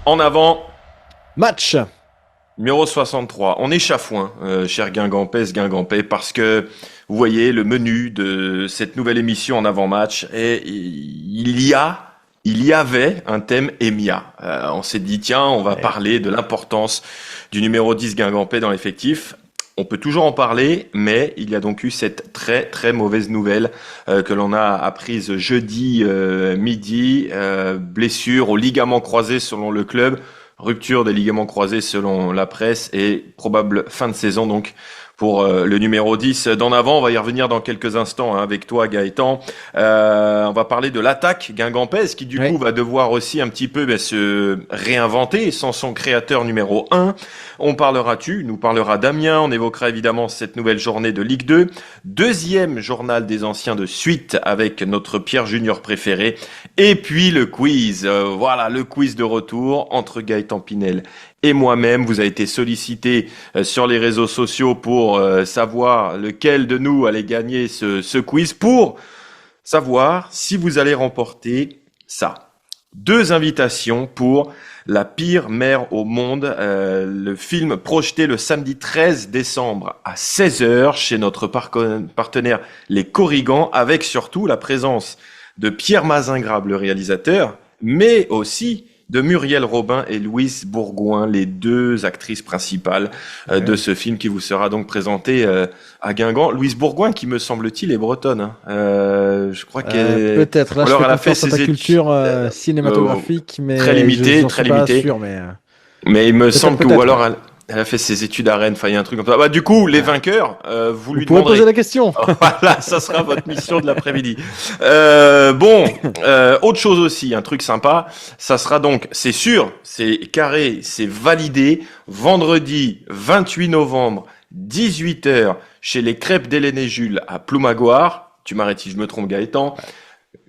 En avant, Match. numéro 63. On est chafouin, cher Guingampais, parce que vous voyez le menu de cette nouvelle émission en avant-match et il y avait un thème EMIA. On s'est dit, tiens, on va Ouais. parler de l'importance du numéro 10 Guingampais dans l'effectif. On peut toujours en parler, mais il y a donc eu cette très très mauvaise nouvelle que l'on a apprise jeudi midi. Blessure au ligament croisé selon le club, rupture des ligaments croisés selon la presse et probable fin de saison donc pour le numéro 10 d'en avant. On va y revenir dans quelques instants avec toi Gaëtan. On va parler de l'attaque guingampaise qui du coup Ouais. va devoir aussi un petit peu se réinventer sans son créateur numéro 1. Nous parlera Damien, on évoquera évidemment cette nouvelle journée de Ligue 2. Deuxième journal des anciens de suite avec notre Pierre Junior préféré. Et puis le quiz, voilà le quiz de retour entre Gaëtan Pinel et moi-même. Vous avez été sollicité sur les réseaux sociaux pour savoir lequel de nous allait gagner ce quiz pour savoir si vous allez remporter ça. 2 invitations pour La pire mère au monde, le film projeté le samedi 13 décembre à 16h chez notre partenaire Les Corrigans, avec surtout la présence de Pierre Mazingrab, le réalisateur, mais aussi de Muriel Robin et Louise Bourgoin, les 2 actrices principales de ce film qui vous sera donc présenté à Guingamp. Louise Bourgoin, qui me semble-t-il est bretonne. Je crois qu'elle... Peut-être. Là, Ou je alors fais elle a fait confiance à ta ses études culture cinématographique, très mais limitées, j'en très suis pas limitées. sûr. Mais Mais il me peut-être, semble que, ou peut-être. Ouais. alors elle a fait ses études à Rennes, enfin il y a un truc comme ça. Bah du coup, les vainqueurs, vous Vous lui pourrez poser demanderez. la question. Voilà, ça sera votre mission de l'après-midi. Autre chose aussi, un truc sympa, ça sera donc, c'est sûr, c'est carré, c'est validé, vendredi 28 novembre, 18h, chez les Crêpes d'Hélène et Jules à Ploumagoire. Tu m'arrêtes si je me trompe, Gaëtan.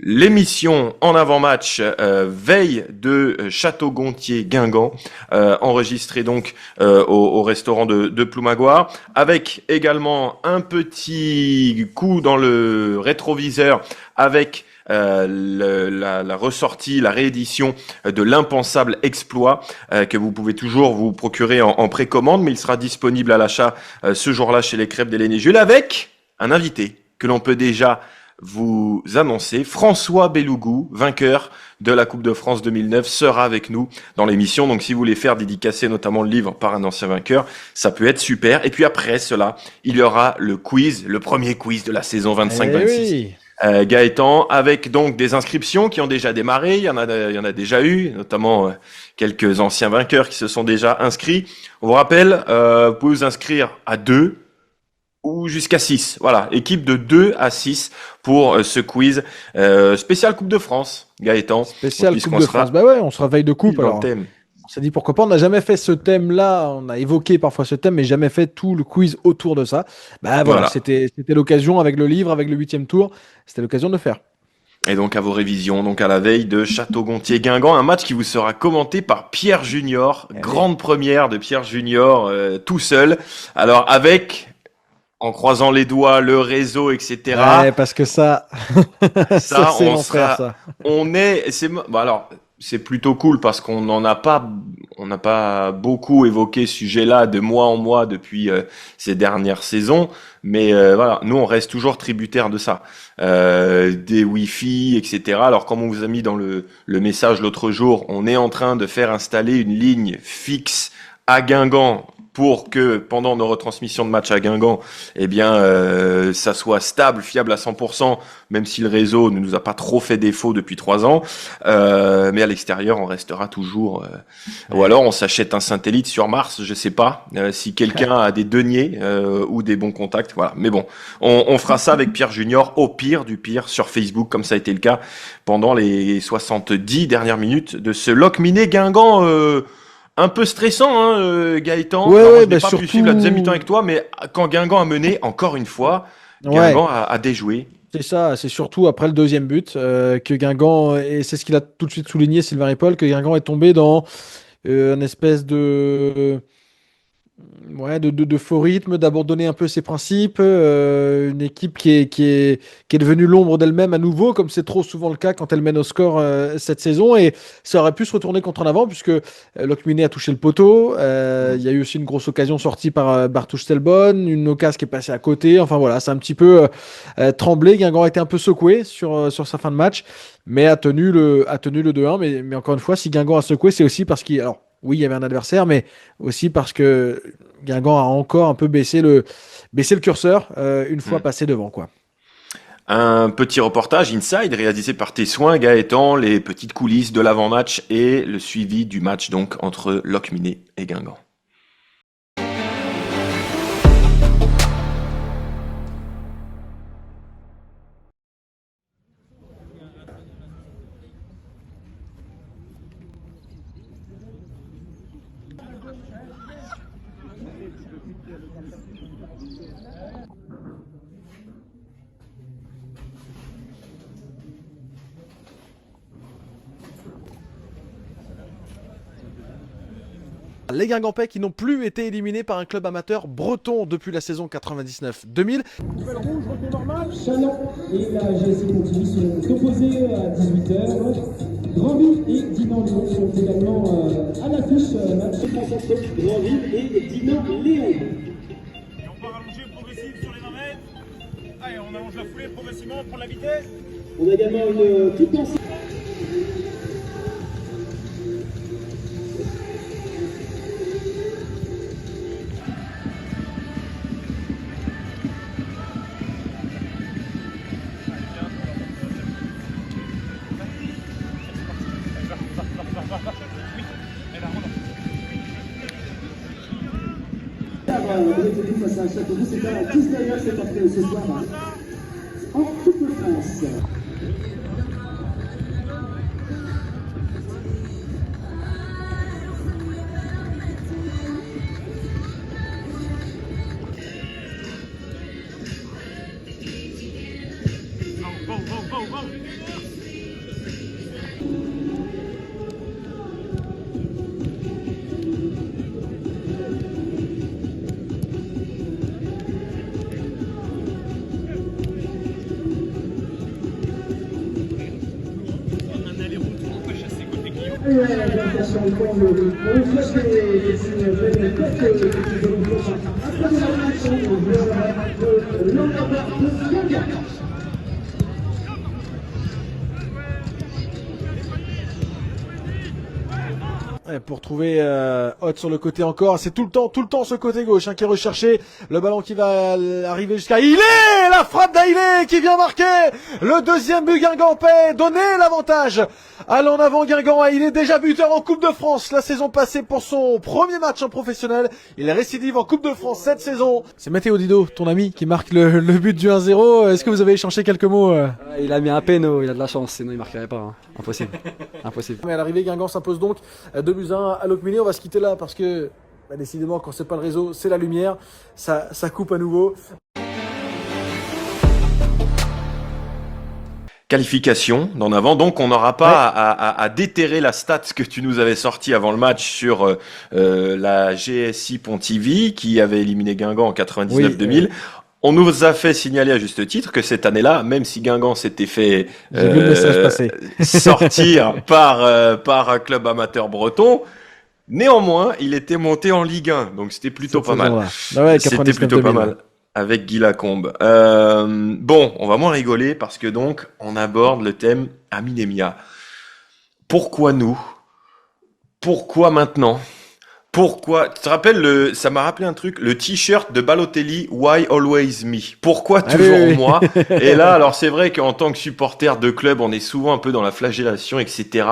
L'émission en avant-match veille de Château-Gontier Guingamp, enregistrée donc au restaurant de Ploumagoire, avec également un petit coup dans le rétroviseur avec la ressortie, la réédition de l'impensable exploit que vous pouvez toujours vous procurer en précommande, mais il sera disponible à l'achat ce jour-là chez les Crêpes d'Hélène et Jules avec un invité que l'on peut déjà vous annoncer. François Bellougou, vainqueur de la Coupe de France 2009, sera avec nous dans l'émission. Donc si vous voulez faire dédicacer notamment le livre par un ancien vainqueur, ça peut être super. Et puis après cela, il y aura le quiz, le premier quiz de la saison Eh 25-26. oui. Gaëtan, avec donc des inscriptions qui ont déjà démarré, il y en a déjà eu, notamment quelques anciens vainqueurs qui se sont déjà inscrits. On vous rappelle, vous pouvez vous inscrire à 2 ou jusqu'à 6. Voilà, équipe de 2 à 6 pour ce quiz spécial Coupe de France, Gaëtan, Spécial Coupe puisqu'on de France. sera Bah ouais, on se réveille de pile coupe dans le alors. thème. On s'est dit pourquoi pas. On n'a jamais fait ce thème-là. On a évoqué parfois ce thème, mais jamais fait tout le quiz autour de ça. Bah voilà, Voilà. c'était l'occasion avec le livre, avec le 8e tour. C'était l'occasion de le faire. Et donc à vos révisions, donc à la veille de Château-Gontier-Guingamp, un match qui vous sera commenté par Pierre Junior, Eh oui. grande première de Pierre Junior tout seul. Alors avec, en croisant les doigts, le réseau, etc. Ouais, parce que ça, ça Ça, c'est l'enfer, ça. bon alors, c'est plutôt cool parce on n'a pas beaucoup évoqué ce sujet-là de mois en mois depuis ces dernières saisons, mais voilà, nous on reste toujours tributaire de ça, des Wi-Fi, etc. Alors comme on vous a mis dans le message l'autre jour, on est en train de faire installer une ligne fixe à Guingamp pour que pendant nos retransmissions de matchs à Guingamp, eh bien, ça soit stable, fiable à 100%, même si le réseau ne nous a pas trop fait défaut depuis 3 ans. Mais à l'extérieur, on restera toujours. Ou Ouais. alors, on s'achète un satellite sur Mars, je sais pas. Si quelqu'un a des deniers ou des bons contacts, voilà. Mais bon, on fera ça avec Pierre Junior, au pire du pire, sur Facebook, comme ça a été le cas pendant les 70 dernières minutes de ce Loc Miné Guingamp. Un peu stressant, hein, Gaëtan. Ouais, Alors moi, ouais, je n'ai bah pas pu suivre la deuxième mi-temps surtout. avec toi, mais quand Guingamp a mené, encore une fois, Ouais, Guingamp a déjoué. c'est ça. C'est surtout après le deuxième but que Guingamp, et c'est ce qu'il a tout de suite souligné, Sylvain Ripoll, que Guingamp est tombé dans une espèce de Ouais, de faux rythme, d'abandonner un peu ses principes, une équipe qui est devenue l'ombre d'elle-même à nouveau, comme c'est trop souvent le cas quand elle mène au score cette saison. Et ça aurait pu se retourner contre en avant, puisque Locminé a touché le poteau. Il y a eu aussi une grosse occasion sortie par Bartouche Selbonne, une occasion qui est passée à côté. Enfin voilà, c'est un petit peu tremblé. Guingamp a été un peu secoué sur sa fin de match, mais a tenu le 2-1. Mais encore une fois, si Guingamp a secoué, c'est aussi parce qu'il. Alors, oui, il y avait un adversaire, mais aussi parce que Guingamp a encore un peu baissé le curseur une fois Hmm. passé devant, quoi. Un petit reportage inside réalisé par tes soins, Gaëtan, les petites coulisses de l'avant-match et le suivi du match donc entre Locminé et Guingamp. Les Guingampais qui n'ont plus été éliminés par un club amateur breton depuis la saison 99-2000. Nouvelle rouge, retour normal. Chalon et la GSI continue sont opposés à 18h. Granville et Dinan-Léon sont également à l'affiche. Match entre Granville et Dinan-Léon. Et on part allonger progressive sur les 20 mètres. Allez, on allonge la foulée progressivement, on prend la vitesse. On a également une toute lancée. Vous êtes tous face à un Châteauroux, c'est à 19h cet après ce soir en Coupe de France. Go, go, go, go. Un aller-retour, on peut chasser côté client. Attention, on flash les signes verts, quelques petits évolutions. Après la match, on veut l'envoi de Guingamp. Ouais, pour trouver Hot sur le côté encore, c'est tout le temps ce côté gauche qui est recherché. Le ballon qui va arriver jusqu'à Ilé, la frappe d'Ailé qui vient marquer le deuxième but guingampais, donner l'avantage à l'en avant Guingamp. Il est déjà buteur en Coupe de France la saison passée pour son premier match en professionnel. Il est récidive en Coupe de France cette saison. C'est Matteo Dido, ton ami, qui marque le but du 1-0. Est-ce que vous avez échangé quelques mots Il a mis un péno, il a de la chance, sinon il marquerait pas. Hein. Impossible. Impossible. Mais à l'arrivée, Guingamp s'impose donc 2-1 à Locminé. On va se quitter là parce que décidément, quand c'est pas le réseau, c'est la lumière. Ça coupe à nouveau. Qualification d'en avant, donc on n'aura pas à déterrer la stat que tu nous avais sorti avant le match sur la GSI Pontivy qui avait éliminé Guingamp en 99-2000. On nous a fait signaler à juste titre que cette année-là, même si Guingamp s'était fait J'ai vu le message passer. sortir par un club amateur breton, néanmoins, il était monté en Ligue 1, donc c'était plutôt pas mal. Ah ouais, C'était plutôt pas mal. Avec Guy Lacombe. Bon, on va moins rigoler parce que donc, on aborde le thème Aminemia. Pourquoi nous? Pourquoi maintenant? Pourquoi? Tu te rappelles, ça m'a rappelé un truc, le t-shirt de Balotelli, Why Always Me? Pourquoi toujours moi? Et là, alors c'est vrai qu'en tant que supporter de club, on est souvent un peu dans la flagellation, etc.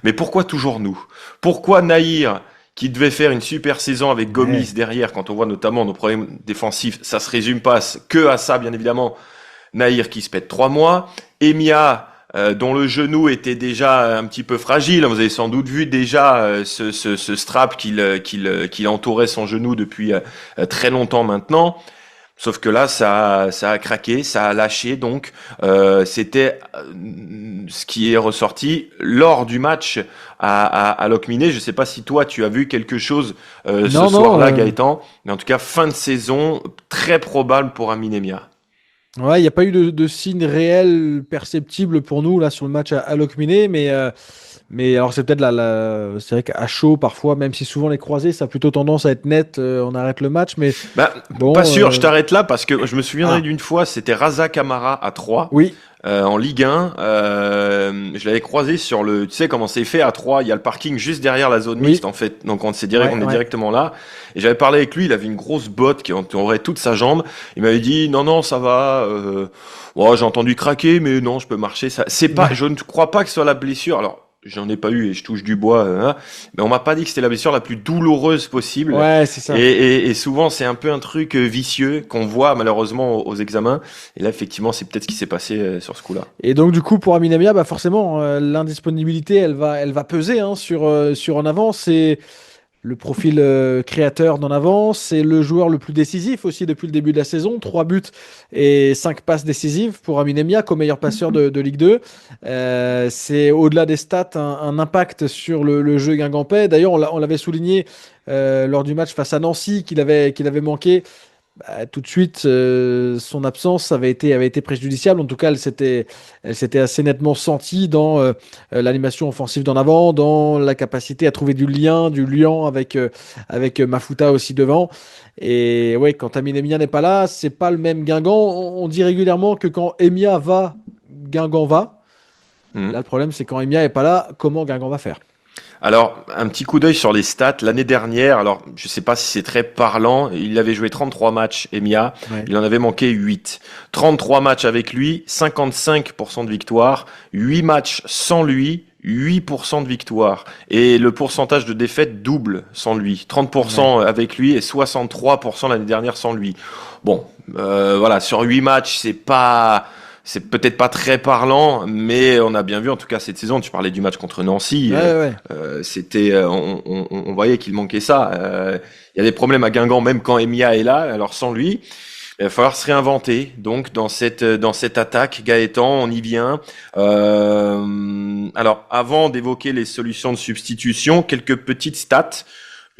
Mais pourquoi toujours nous? Pourquoi Nahir, qui devait faire une super saison avec Gomis derrière, quand on voit notamment nos problèmes défensifs, ça se résume pas que à ça, bien évidemment. Nahir qui se pète 3 mois, Emia, dont le genou était déjà un petit peu fragile. Vous avez sans doute vu déjà ce strap qu'il entourait son genou depuis très longtemps maintenant. Sauf que là, ça a craqué, ça a lâché. Donc, c'était ce qui est ressorti lors du match à Locminé. Je ne sais pas si toi, tu as vu quelque chose ce Non, soir-là, Gaëtan. Mais en tout cas, fin de saison très probable pour Aminemia. Ouais, il n'y a pas eu de signe réel perceptible pour nous là sur le match à Locminé, mais alors c'est peut-être c'est vrai qu'à chaud parfois, même si souvent les croisés, ça a plutôt tendance à être net, on arrête le match, mais Bah, bon. pas sûr, je t'arrête là parce que je me souviendrai Ah. d'une fois, c'était Raza Camara à 3. Oui, En Ligue 1, je l'avais croisé sur tu sais comment c'est fait à 3, il y a le parking juste derrière la zone Oui. mixte en fait, donc on est Ouais. directement là, et j'avais parlé avec lui, il avait une grosse botte qui entourait toute sa jambe, il m'avait dit non ça va, j'ai entendu craquer mais non je peux marcher, ça, c'est pas, Ouais. je ne crois pas que ce soit la blessure, alors j'en ai pas eu et je touche du bois, mais on m'a pas dit que c'était la blessure la plus douloureuse possible. ouais, c'est ça. Et souvent, c'est un peu un truc vicieux qu'on voit malheureusement aux examens. Et là, effectivement, c'est peut-être ce qui s'est passé sur ce coup-là. Et donc du coup pour Aminamia, bah forcément l'indisponibilité elle va peser hein, sur en avant. C'est le profil créateur d'en avant, c'est le joueur le plus décisif aussi depuis le début de la saison. 3 buts et 5 passes décisives pour Aminemia comme meilleur passeur de Ligue 2. C'est au-delà des stats un impact sur le jeu guingampais. D'ailleurs, on l'avait souligné lors du match face à Nancy qu'il avait manqué. Bah, tout de suite, son absence avait été préjudiciable. En tout cas, elle s'était assez nettement sentie dans l'animation offensive d'en avant, dans la capacité à trouver du lien avec Mafuta aussi devant. Et ouais, quand Amine Emia n'est pas là, c'est pas le même Guingamp. On dit régulièrement que quand Emia va, Guingamp va. Mhm. Là, le problème, c'est quand Emia est pas là, comment Guingamp va faire? Alors, un petit coup d'œil sur les stats. L'année dernière, alors je sais pas si c'est très parlant, il avait joué 33 matchs, Emia, Ouais. il en avait manqué 8. 33 matchs avec lui, 55% de victoire, 8 matchs sans lui, 8% de victoire. Et le pourcentage de défaite double sans lui. 30% avec lui et 63% l'année dernière sans lui. Bon, voilà, sur 8 matchs, c'est peut-être pas très parlant, mais on a bien vu en tout cas cette saison. Tu parlais du match contre Nancy, Ouais. c'était, on voyait qu'il manquait ça. Il y a des problèmes à Guingamp même quand Emia est là. Alors sans lui, il va falloir se réinventer. Donc dans cette attaque, Gaëtan, on y vient. Alors avant d'évoquer les solutions de substitution, quelques petites stats.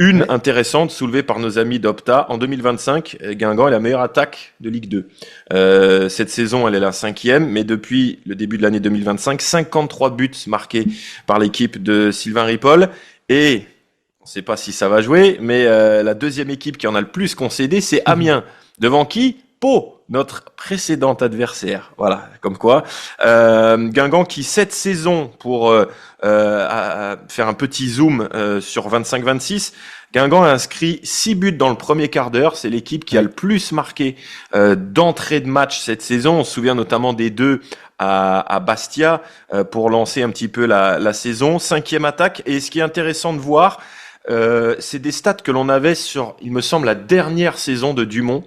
Une Ouais. intéressante soulevée par nos amis d'Opta. En 2025, Guingamp est la meilleure attaque de Ligue 2. Cette saison, elle est la 5e, mais depuis le début de l'année 2025, 53 buts marqués par l'équipe de Sylvain Ripoll. Et on ne sait pas si ça va jouer, mais la deuxième équipe qui en a le plus concédé, c'est Amiens. Devant qui? Pau, notre précédent adversaire. Voilà, comme quoi. Guingamp qui, cette saison, pour à faire un petit zoom sur 25-26, Guingamp a inscrit 6 buts dans le premier quart d'heure. C'est l'équipe qui a le plus marqué d'entrée de match cette saison. On se souvient notamment des deux à Bastia pour lancer un petit peu la saison. 5e attaque. Et ce qui est intéressant de voir, c'est des stats que l'on avait sur, il me semble, la dernière saison de Dumont.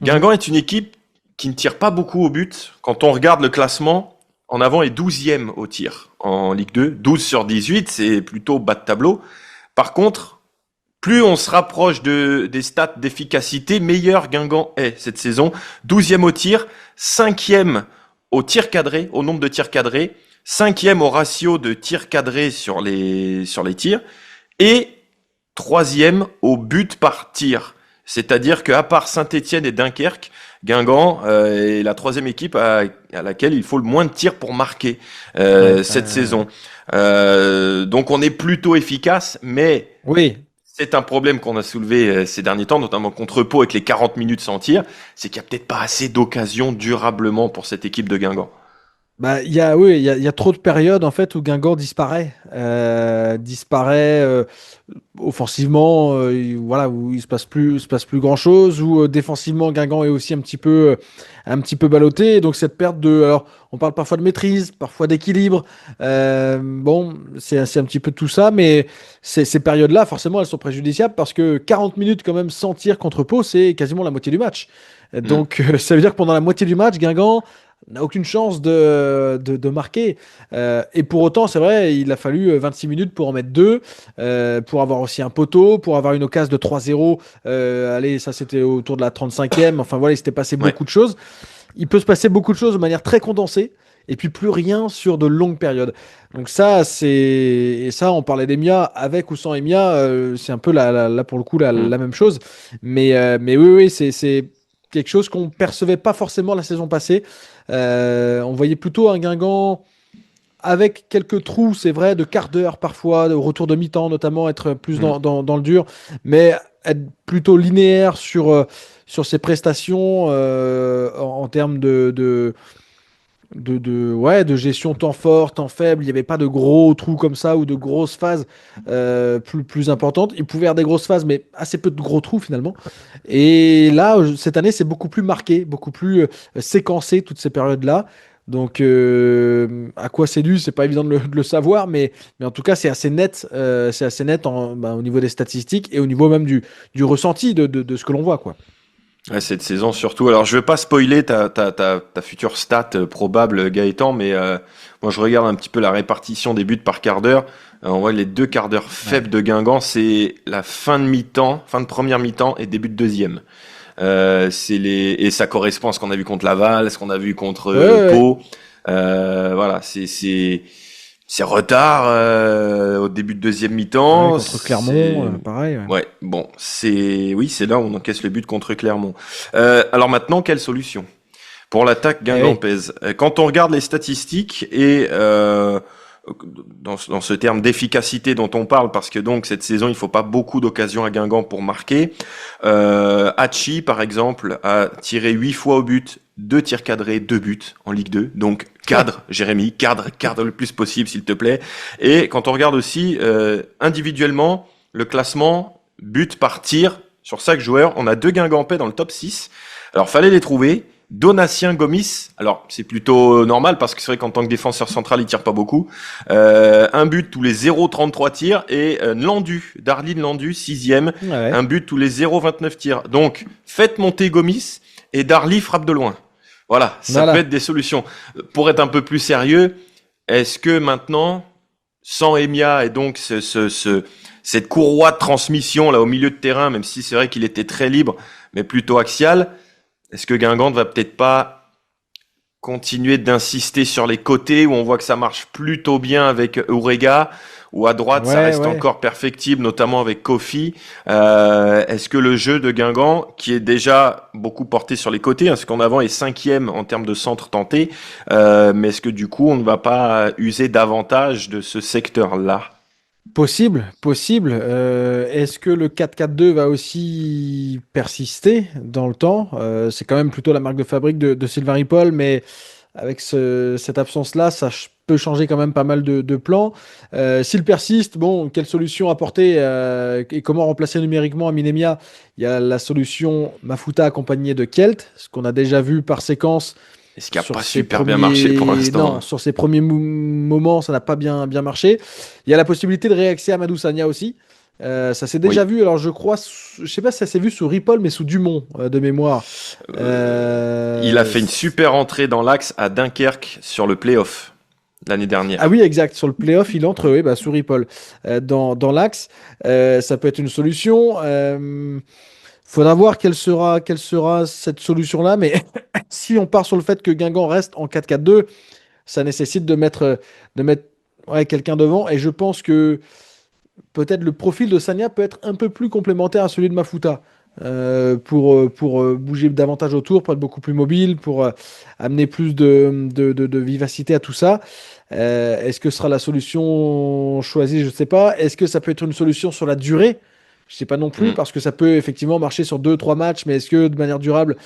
Guingamp est une équipe qui ne tire pas beaucoup au but. Quand on regarde le classement, en avant est 12e au tir en Ligue 2. 12 sur 18, c'est plutôt bas de tableau. Par contre, plus on se rapproche des stats d'efficacité, meilleur Guingamp est cette saison. 12e au tir, 5e au tir cadré, au nombre de tirs cadrés, 5e au ratio de tirs cadrés sur les tirs, et 3e au but par tir. C'est-à-dire qu'à part Saint-Étienne et Dunkerque, Guingamp est la 3e équipe à laquelle il faut le moins de tirs pour marquer cette saison. Donc on est plutôt efficace, mais Oui. c'est un problème qu'on a soulevé ces derniers temps, notamment contre Pau avec les 40 minutes sans tir, c'est qu'il n'y a peut-être pas assez d'occasions durablement pour cette équipe de Guingamp. Bah, il y a trop de périodes en fait où Guingamp disparaît offensivement, voilà, où il se passe plus grand chose, où défensivement Guingamp est aussi un petit peu ballotté. Et donc cette perte alors on parle parfois de maîtrise, parfois d'équilibre. Bon, c'est un petit peu tout ça, mais ces périodes-là, forcément, elles sont préjudiciables parce que 40 minutes quand même sans tir contre Pau, c'est quasiment la moitié du match. Donc ça veut dire que pendant la moitié du match, Guingamp n'a aucune chance de marquer. Et pour autant, c'est vrai, il a fallu 26 minutes pour en mettre deux, pour avoir aussi un poteau, pour avoir une occasion de 3-0. Allez, ça c'était autour de la 35e. Enfin voilà, il s'était passé Ouais. beaucoup de choses. Il peut se passer beaucoup de choses de manière très condensée. Et puis plus rien sur de longues périodes. Donc ça, et ça, on parlait d'Emia, avec ou sans Emia, c'est un peu là pour le coup la même chose. Mais oui, c'est quelque chose qu'on percevait pas forcément la saison passée. On voyait plutôt un Guingamp avec quelques trous, c'est vrai, de quart d'heure parfois, au retour de mi-temps notamment, être plus dans le dur, mais être plutôt linéaire sur ses prestations en termes de gestion temps fort, temps faible. Il n'y avait pas de gros trous comme ça ou de grosses phases plus importantes. Il pouvait y avoir des grosses phases, mais assez peu de gros trous finalement. Et là, cette année, c'est beaucoup plus marqué, beaucoup plus séquencé, toutes ces périodes-là. Donc, à quoi c'est dû, c'est pas évident de le savoir, mais en tout cas, c'est assez net au niveau des statistiques et au niveau même du ressenti de ce que l'on voit, quoi. Ouais, cette saison surtout. Alors, je vais pas spoiler ta future stat probable, Gaëtan, mais moi, je regarde un petit peu la répartition des buts par quart d'heure. On voit les 2 quarts d'heure faibles de Guingamp, c'est la fin de mi-temps, fin de première mi-temps et début de deuxième. Et ça correspond à ce qu'on a vu contre Laval, ce qu'on a vu contre Pau. Voilà, c'est retard au début de deuxième mi-temps. Ouais, contre Clermont, pareil. Ouais. Ouais, bon, c'est là où on encaisse le but contre Clermont. Alors maintenant, quelle solution pour l'attaque guingampaise? Quand on regarde les statistiques et dans ce terme d'efficacité dont on parle, parce que donc cette saison, il faut pas beaucoup d'occasions à Guingamp pour marquer. Hachi, par exemple, a tiré 8 fois au but, 2 tirs cadrés, 2 buts en Ligue 2. Donc cadre, Jérémy, cadre le plus possible, s'il te plaît. Et quand on regarde aussi individuellement le classement but par tir sur 5 joueurs, on a 2 Guingampais dans le top 6. Alors fallait les trouver. Donatien Gomis, alors c'est plutôt normal parce que c'est vrai qu'en tant que défenseur central il tire pas beaucoup, un but tous les 0,33 tirs, et Darlene Landu 6e, Ouais. un but tous les 0,29 tirs. Donc faites monter Gomis et Darly frappe de loin. Voilà, ça peut être des solutions. Pour être un peu plus sérieux, est-ce que maintenant, sans Emia et donc cette courroie de transmission là au milieu de terrain, même si c'est vrai qu'il était très libre, mais plutôt axial, est-ce que Guingamp ne va peut-être pas continuer d'insister sur les côtés où on voit que ça marche plutôt bien avec Urega, ou à droite ça reste encore perfectible, notamment avec Kofi. Est-ce que le jeu de Guingamp, qui est déjà beaucoup porté sur les côtés, parce qu'en avant est 5e en termes de centre tenté, mais est-ce que du coup on ne va pas user davantage de ce secteur-là? Possible. Est-ce que le 4-4-2 va aussi persister dans le temps? C'est quand même plutôt la marque de fabrique de Sylvain Ripoll, mais avec cette absence-là, peut changer quand même pas mal de plans. S'il persiste, bon, quelle solution apporter et comment remplacer numériquement Aminemia? Il y a la solution Mafuta accompagnée de Kelt, ce qu'on a déjà vu par séquence. Est-ce qu'il n'a pas super bien marché pour l'instant? Non, sur ses premiers moments, ça n'a pas bien marché. Il y a la possibilité de réaxer Amadou Sagna aussi. Ça s'est déjà vu, alors je crois, je sais pas si ça s'est vu sous Ripoll, mais sous Dumont de mémoire. Il a fait une super entrée dans l'axe à Dunkerque sur le play-off l'année dernière. Ah oui, exact. Sur le play-off, il entre sous Ripoll dans l'axe. Ça peut être une solution. Faudra voir quelle sera cette solution-là. Mais si on part sur le fait que Guingamp reste en 4-4-2, ça nécessite de mettre quelqu'un devant. Et je pense que peut-être le profil de Sagna peut être un peu plus complémentaire à celui de Mafuta. Pour bouger davantage autour, pour être beaucoup plus mobile, pour amener plus de vivacité à tout ça. Est-ce que ce sera la solution choisie? Je ne sais pas. Est-ce que ça peut être une solution sur la durée? Je ne sais pas non plus, parce que ça peut effectivement marcher sur 2-3 matchs, mais est-ce que de manière durable,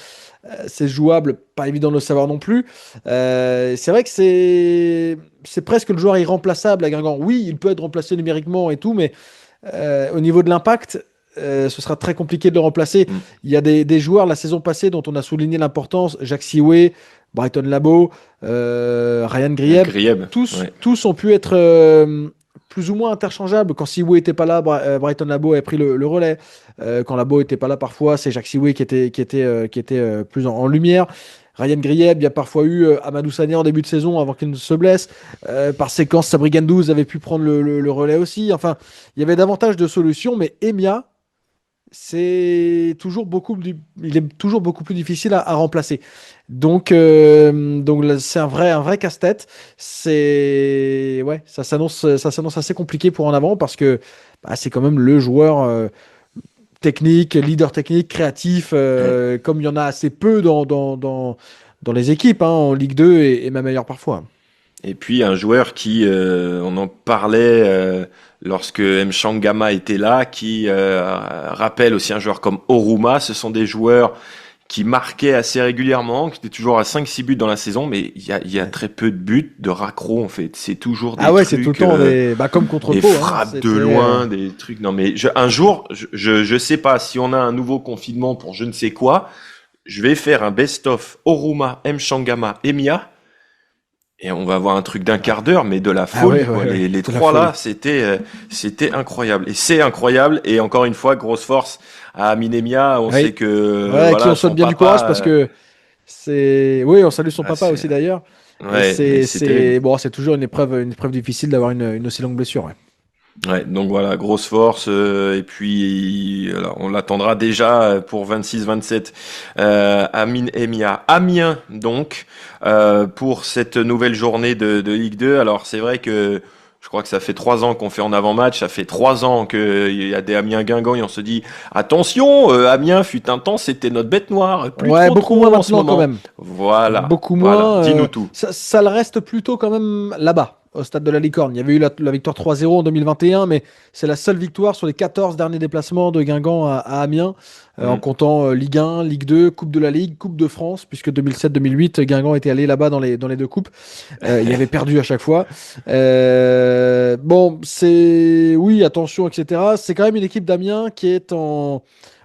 c'est jouable? Pas évident de le savoir non plus. C'est vrai que c'est presque le joueur irremplaçable à Guingamp. Oui, il peut être remplacé numériquement et tout, mais au niveau de l'impact, ce sera très compliqué de le remplacer. Il y a des joueurs la saison passée dont on a souligné l'importance, Jacques Sioué, Brighton Labo, Ryan Grieb. Tous ont pu être plus ou moins interchangeables. Quand Siwe était pas là, Brighton Labo a pris le relais. Quand Labo était pas là, parfois, c'est Jacques Siwe qui était plus en lumière. Ryan Grieb, il y a parfois eu Amadou Sané en début de saison avant qu'il ne se blesse. Par séquence, Sabri Gandouz avait pu prendre le relais aussi. Enfin, il y avait davantage de solutions, mais Emia, il est toujours beaucoup plus difficile à remplacer. Donc là, c'est un vrai casse-tête. Ça s'annonce assez compliqué pour en avant parce que c'est quand même le joueur technique, leader technique, créatif, comme il y en a assez peu dans les équipes, en Ligue 2 et même ailleurs parfois. Et puis un joueur qui, on en parlait lorsque Mchangama était là, qui rappelle aussi un joueur comme Oruma. Ce sont des joueurs qui marquaient assez régulièrement, qui étaient toujours à 5-6 buts dans la saison, mais il y a très peu de buts, de raccros en fait. C'est toujours des trucs, c'est tout le temps comme contre des Pau, frappes de loin, des trucs. Non mais un jour, je sais pas si on a un nouveau confinement pour je ne sais quoi, je vais faire un best-of Oruma, Mchangama, Emia. Et on va avoir un truc d'1 quart d'heure, mais de la folie. Les trois là, c'était incroyable. Et c'est incroyable. Et encore une fois, grosse force à Amine Emia. On sait que qui on souhaite bien du courage parce que on salue son papa aussi d'ailleurs. Ouais, c'est toujours une épreuve difficile d'avoir une aussi longue blessure. Ouais, donc voilà, grosse force, et puis alors, on l'attendra déjà pour 26-27. Amine Emia, Amiens donc pour cette nouvelle journée de Ligue 2. Alors c'est vrai que je crois que ça fait 3 ans qu'on fait en avant-match, ça fait 3 ans qu'il y a des Amiens-Guingamp et on se dit attention, Amiens fut un temps, c'était notre bête noire. Plus beaucoup moins maintenant quand même. Voilà. Beaucoup moins. Dis-nous tout. Ça le reste plutôt quand même là-bas. Au stade de la Licorne. Il y avait eu la victoire 3-0 en 2021, mais c'est la seule victoire sur les 14 derniers déplacements de Guingamp à Amiens, en comptant Ligue 1, Ligue 2, Coupe de la Ligue, Coupe de France, puisque 2007-2008, Guingamp était allé là-bas dans les 2 coupes. Il avait perdu à chaque fois. Attention, etc. C'est quand même une équipe d'Amiens qui est en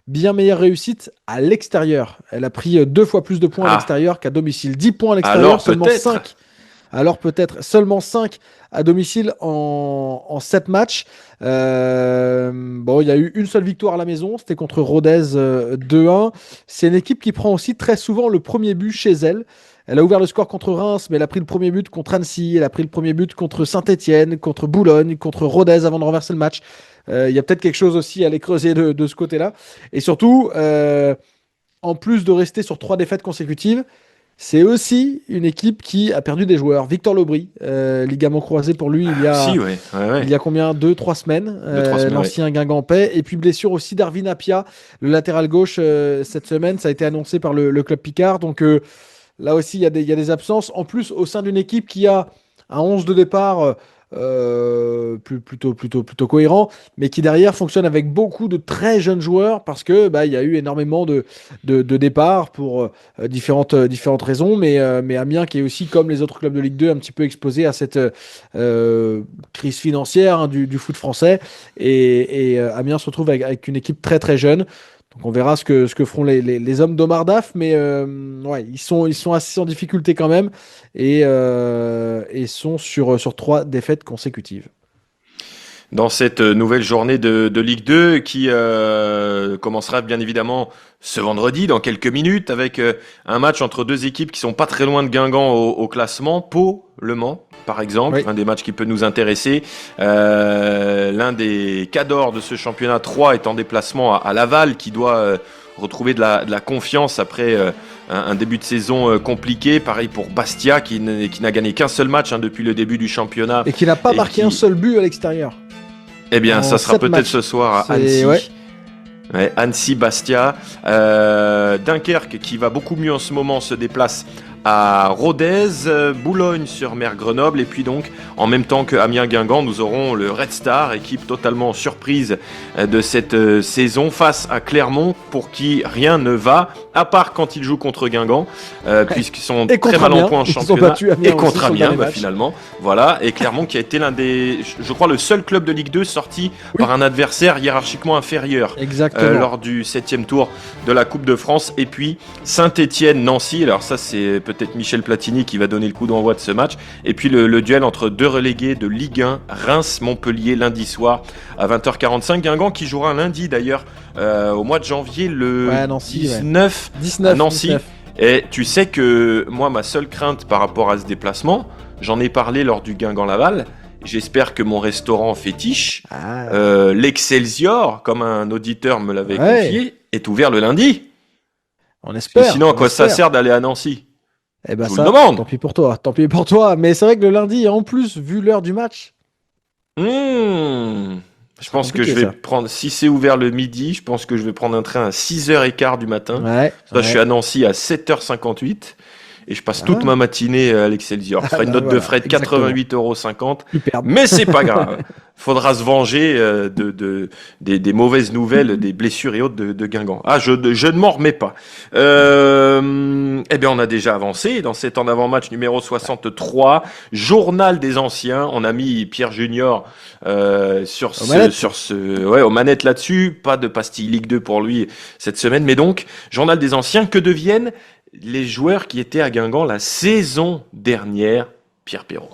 bien meilleure réussite à l'extérieur. Elle a pris 2 fois plus de points à l'extérieur qu'à domicile. 10 points à l'extérieur, alors, seulement peut-être. 5. Alors peut-être seulement 5 à domicile en 7 matchs. Il y a eu une seule victoire à la maison, c'était contre Rodez 2-1. C'est une équipe qui prend aussi très souvent le premier but chez elle. Elle a ouvert le score contre Reims, mais elle a pris le premier but contre Annecy, elle a pris le premier but contre Saint-Etienne, contre Boulogne, contre Rodez avant de renverser le match. Il y a peut-être quelque chose aussi à aller creuser de ce côté-là. Et surtout, en plus de rester sur 3 défaites consécutives, c'est aussi une équipe qui a perdu des joueurs. Victor Lobry, ligament croisé pour lui il y a combien 2-3 semaines, l'ancien Guingampais. Et puis blessure aussi d'Arvin Apia, le latéral gauche cette semaine. Ça a été annoncé par le club Picard. Donc là aussi, il y a des absences. En plus, au sein d'une équipe qui a un 11 de départ plutôt cohérent, mais qui derrière fonctionne avec beaucoup de très jeunes joueurs parce que il y a eu énormément de départs pour différentes raisons, mais Amiens qui est aussi comme les autres clubs de Ligue 2 un petit peu exposé à cette crise financière du foot français et Amiens se retrouve avec une équipe très très jeune. Donc on verra ce que feront les hommes d'Omar Daf, mais ils sont assez en difficulté quand même et sont sur 3 défaites consécutives. Dans cette nouvelle journée de Ligue 2 qui commencera bien évidemment ce vendredi dans quelques minutes avec un match entre 2 équipes qui sont pas très loin de Guingamp au classement, Pau, Le Mans par exemple, un des matchs qui peut nous intéresser. L'un des cadors de ce championnat 3 est en déplacement à Laval qui doit retrouver de la confiance après un début de saison compliqué. Pareil pour Bastia qui n'a gagné qu'un seul match depuis le début du championnat. Et qui n'a pas marqué un seul but à l'extérieur. Eh bien, ça sera peut-être ce soir à Annecy. Annecy-Bastia. Dunkerque, qui va beaucoup mieux en ce moment, se déplace à Rodez, Boulogne-sur-Mer, Grenoble. Et puis donc, en même temps que Amiens-Guingamp, nous aurons le Red Star, équipe totalement surprise de cette saison, face à Clermont, pour qui rien ne va, à part quand ils jouent contre Guingamp, puisqu'ils sont très mal en point en championnat. Et contre Amiens, finalement. Voilà. Et Clermont qui a été l'un des, je crois, le seul club de Ligue 2 sorti par un adversaire hiérarchiquement inférieur. Lors du 7e tour de la Coupe de France. Et puis Saint-Etienne-Nancy. Alors ça, c'est peut-être peut-être Michel Platini qui va donner le coup d'envoi de ce match. Et puis le duel entre deux relégués de Ligue 1, Reims-Montpellier, lundi soir à 20h45. Guingamp qui jouera un lundi d'ailleurs au mois de janvier, le Nancy, 19 à Nancy. 19. Et tu sais que moi, ma seule crainte par rapport à ce déplacement, j'en ai parlé lors du Guingamp-Laval. J'espère que mon restaurant fétiche, l'Excelsior, comme un auditeur me l'avait confié, est ouvert le lundi. On espère. Sinon, à quoi ça sert d'aller à Nancy? Eh ben Je vous ça, le demande. tant pis pour toi. Mais c'est vrai que le lundi, en plus, vu l'heure du match, Je pense que je vais prendre, si c'est ouvert le midi, je pense que je vais prendre un train à 6h15 du matin. Je suis à Nancy à 7h58. Et je passe toute ma matinée à l'Excelsior. Je ferai une note de frais de 88,50 €. Mais c'est pas grave. Faudra se venger des mauvaises nouvelles, des blessures et autres de Guingamp. Je ne m'en remets pas. Eh bien, on a déjà avancé dans cet en avant-match numéro 63. Journal des anciens. On a mis Pierre Junior aux manettes là-dessus. Pas de pastille Ligue 2 pour lui cette semaine. Mais donc, Journal des anciens, que deviennent les joueurs qui étaient à Guingamp la saison dernière, Pierre Perrault.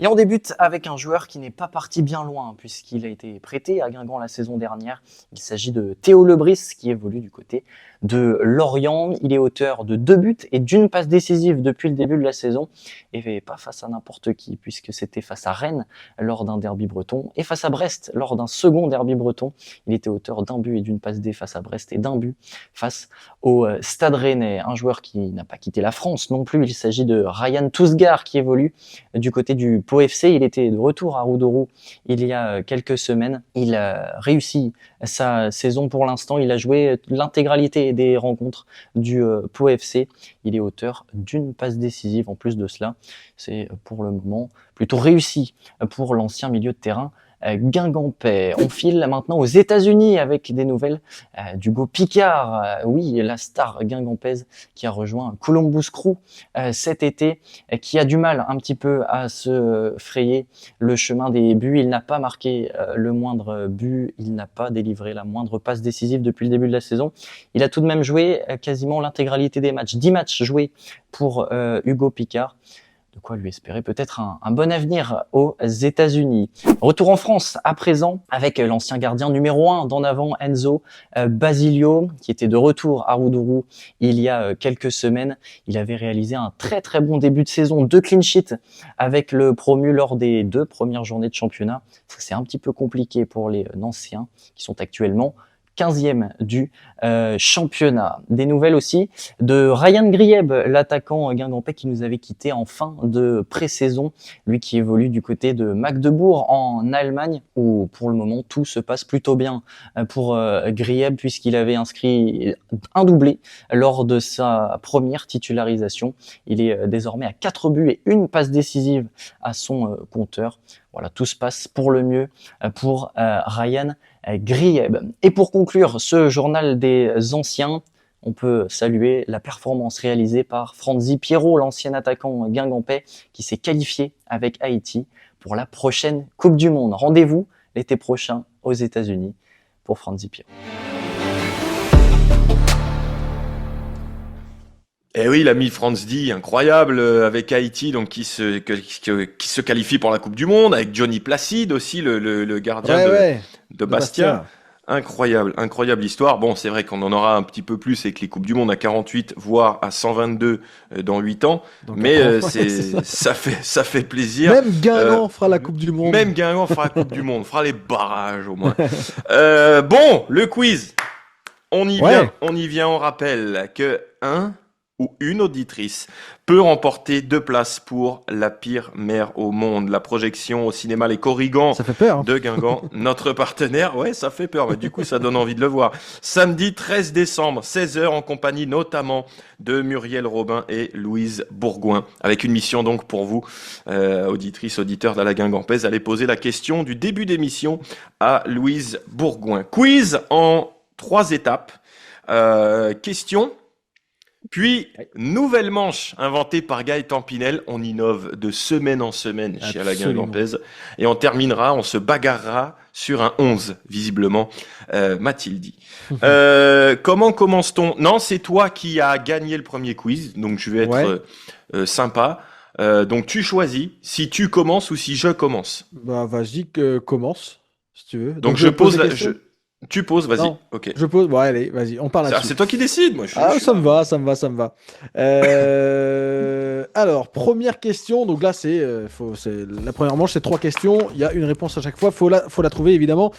Et on débute avec un joueur qui n'est pas parti bien loin puisqu'il a été prêté à Guingamp la saison dernière. Il s'agit de Théo Lebris qui évolue du côté de Lorient. Il est auteur de 2 buts et d'1 passe décisive depuis le début de la saison. Et pas face à n'importe qui puisque c'était face à Rennes lors d'un derby breton et face à Brest lors d'un second derby breton. Il était auteur d'1 but et d'1 passe D face à Brest et d'1 but face au Stade Rennais. Un joueur qui n'a pas quitté la France non plus. Il s'agit de Ryan Tousgar qui évolue du côté du Pau FC. Il était de retour à Roudourou il y a quelques semaines. Il a réussi sa saison pour l'instant. Il a joué l'intégralité des rencontres du Pau FC. Il est auteur d'1 passe décisive. En plus de cela, c'est pour le moment plutôt réussi pour l'ancien milieu de terrain guingampais. On file maintenant aux États-Unis avec des nouvelles d'Hugo Picard. Oui, la star guingampaise qui a rejoint Columbus Crew cet été, qui a du mal un petit peu à se frayer le chemin des buts. Il n'a pas marqué le moindre but, il n'a pas délivré la moindre passe décisive depuis le début de la saison. Il a tout de même joué quasiment l'intégralité des matchs. 10 matchs joués pour Hugo Picard. De quoi lui espérer peut-être un bon avenir aux États-Unis. Retour en France à présent avec l'ancien gardien numéro 1 d'en avant, Enzo Basilio, qui était de retour à Roudourou il y a quelques semaines. Il avait réalisé un très très bon début de saison, 2 clean sheets avec le promu lors des 2 premières journées de championnat. Ça, c'est un petit peu compliqué pour les Nancéens qui sont actuellement 15e du championnat. Des nouvelles aussi de Ryan Grieb, l'attaquant guingampais qui nous avait quitté en fin de pré-saison. Lui qui évolue du côté de Magdebourg en Allemagne, où pour le moment tout se passe plutôt bien pour Grieb puisqu'il avait inscrit un doublé lors de sa première titularisation. Il est désormais à 4 buts et 1 passe décisive à son compteur. Voilà, tout se passe pour le mieux pour Ryan Grieb. Et pour conclure ce journal des anciens, on peut saluer la performance réalisée par Franzi Pierrot, l'ancien attaquant guingampais qui s'est qualifié avec Haïti pour la prochaine Coupe du Monde. Rendez-vous l'été prochain aux États-Unis pour Franzi Pierrot. Eh oui, l'ami Franz D, incroyable, avec Haïti, donc qui se qualifie pour la Coupe du Monde, avec Johnny Placide aussi, le gardien de Bastia. Incroyable histoire. Bon, c'est vrai qu'on en aura un petit peu plus avec les Coupes du Monde à 48, voire à 122 dans 8 ans. Donc, mais ça fait plaisir. Même Guingamp fera la Coupe du Monde. Même Guingamp fera la Coupe du Monde, fera les barrages au moins. Bon, le quiz. On y vient, on rappelle que ou une auditrice peut remporter 2 places pour La pire mère au monde. La projection au cinéma Les Corrigans de Guingamp, notre partenaire. Ouais, ça fait peur, mais du coup, ça donne envie de le voir. Samedi 13 décembre, 16h, en compagnie notamment de Muriel Robin et Louise Bourgoin. Avec une mission donc pour vous, auditrices, auditeurs de la Guingampaise, allez poser la question du début d'émission à Louise Bourgoin. Quiz en 3 étapes. Question. Puis, nouvelle manche inventée par Gaëtan Pinel. On innove de semaine en semaine chez la Guingampaise. Et on terminera, on se bagarrera sur un 11, visiblement, m'a-t-il dit. Comment commence-t-on? Non, c'est toi qui as gagné le premier quiz, donc je vais être sympa. Donc tu choisis si tu commences ou si je commence. Bah, vas-y, commence, si tu veux. Donc je pose des questions. Tu poses, vas-y. Non. Ok. Je pose. Bon, allez, vas-y, on parle là-dessus. C'est toi qui décides, moi. Ah, ça me va, ça me va, ça me va. Alors, première question. Donc là, la première manche, c'est 3 questions. Il y a une réponse à chaque fois. Faut la trouver, évidemment.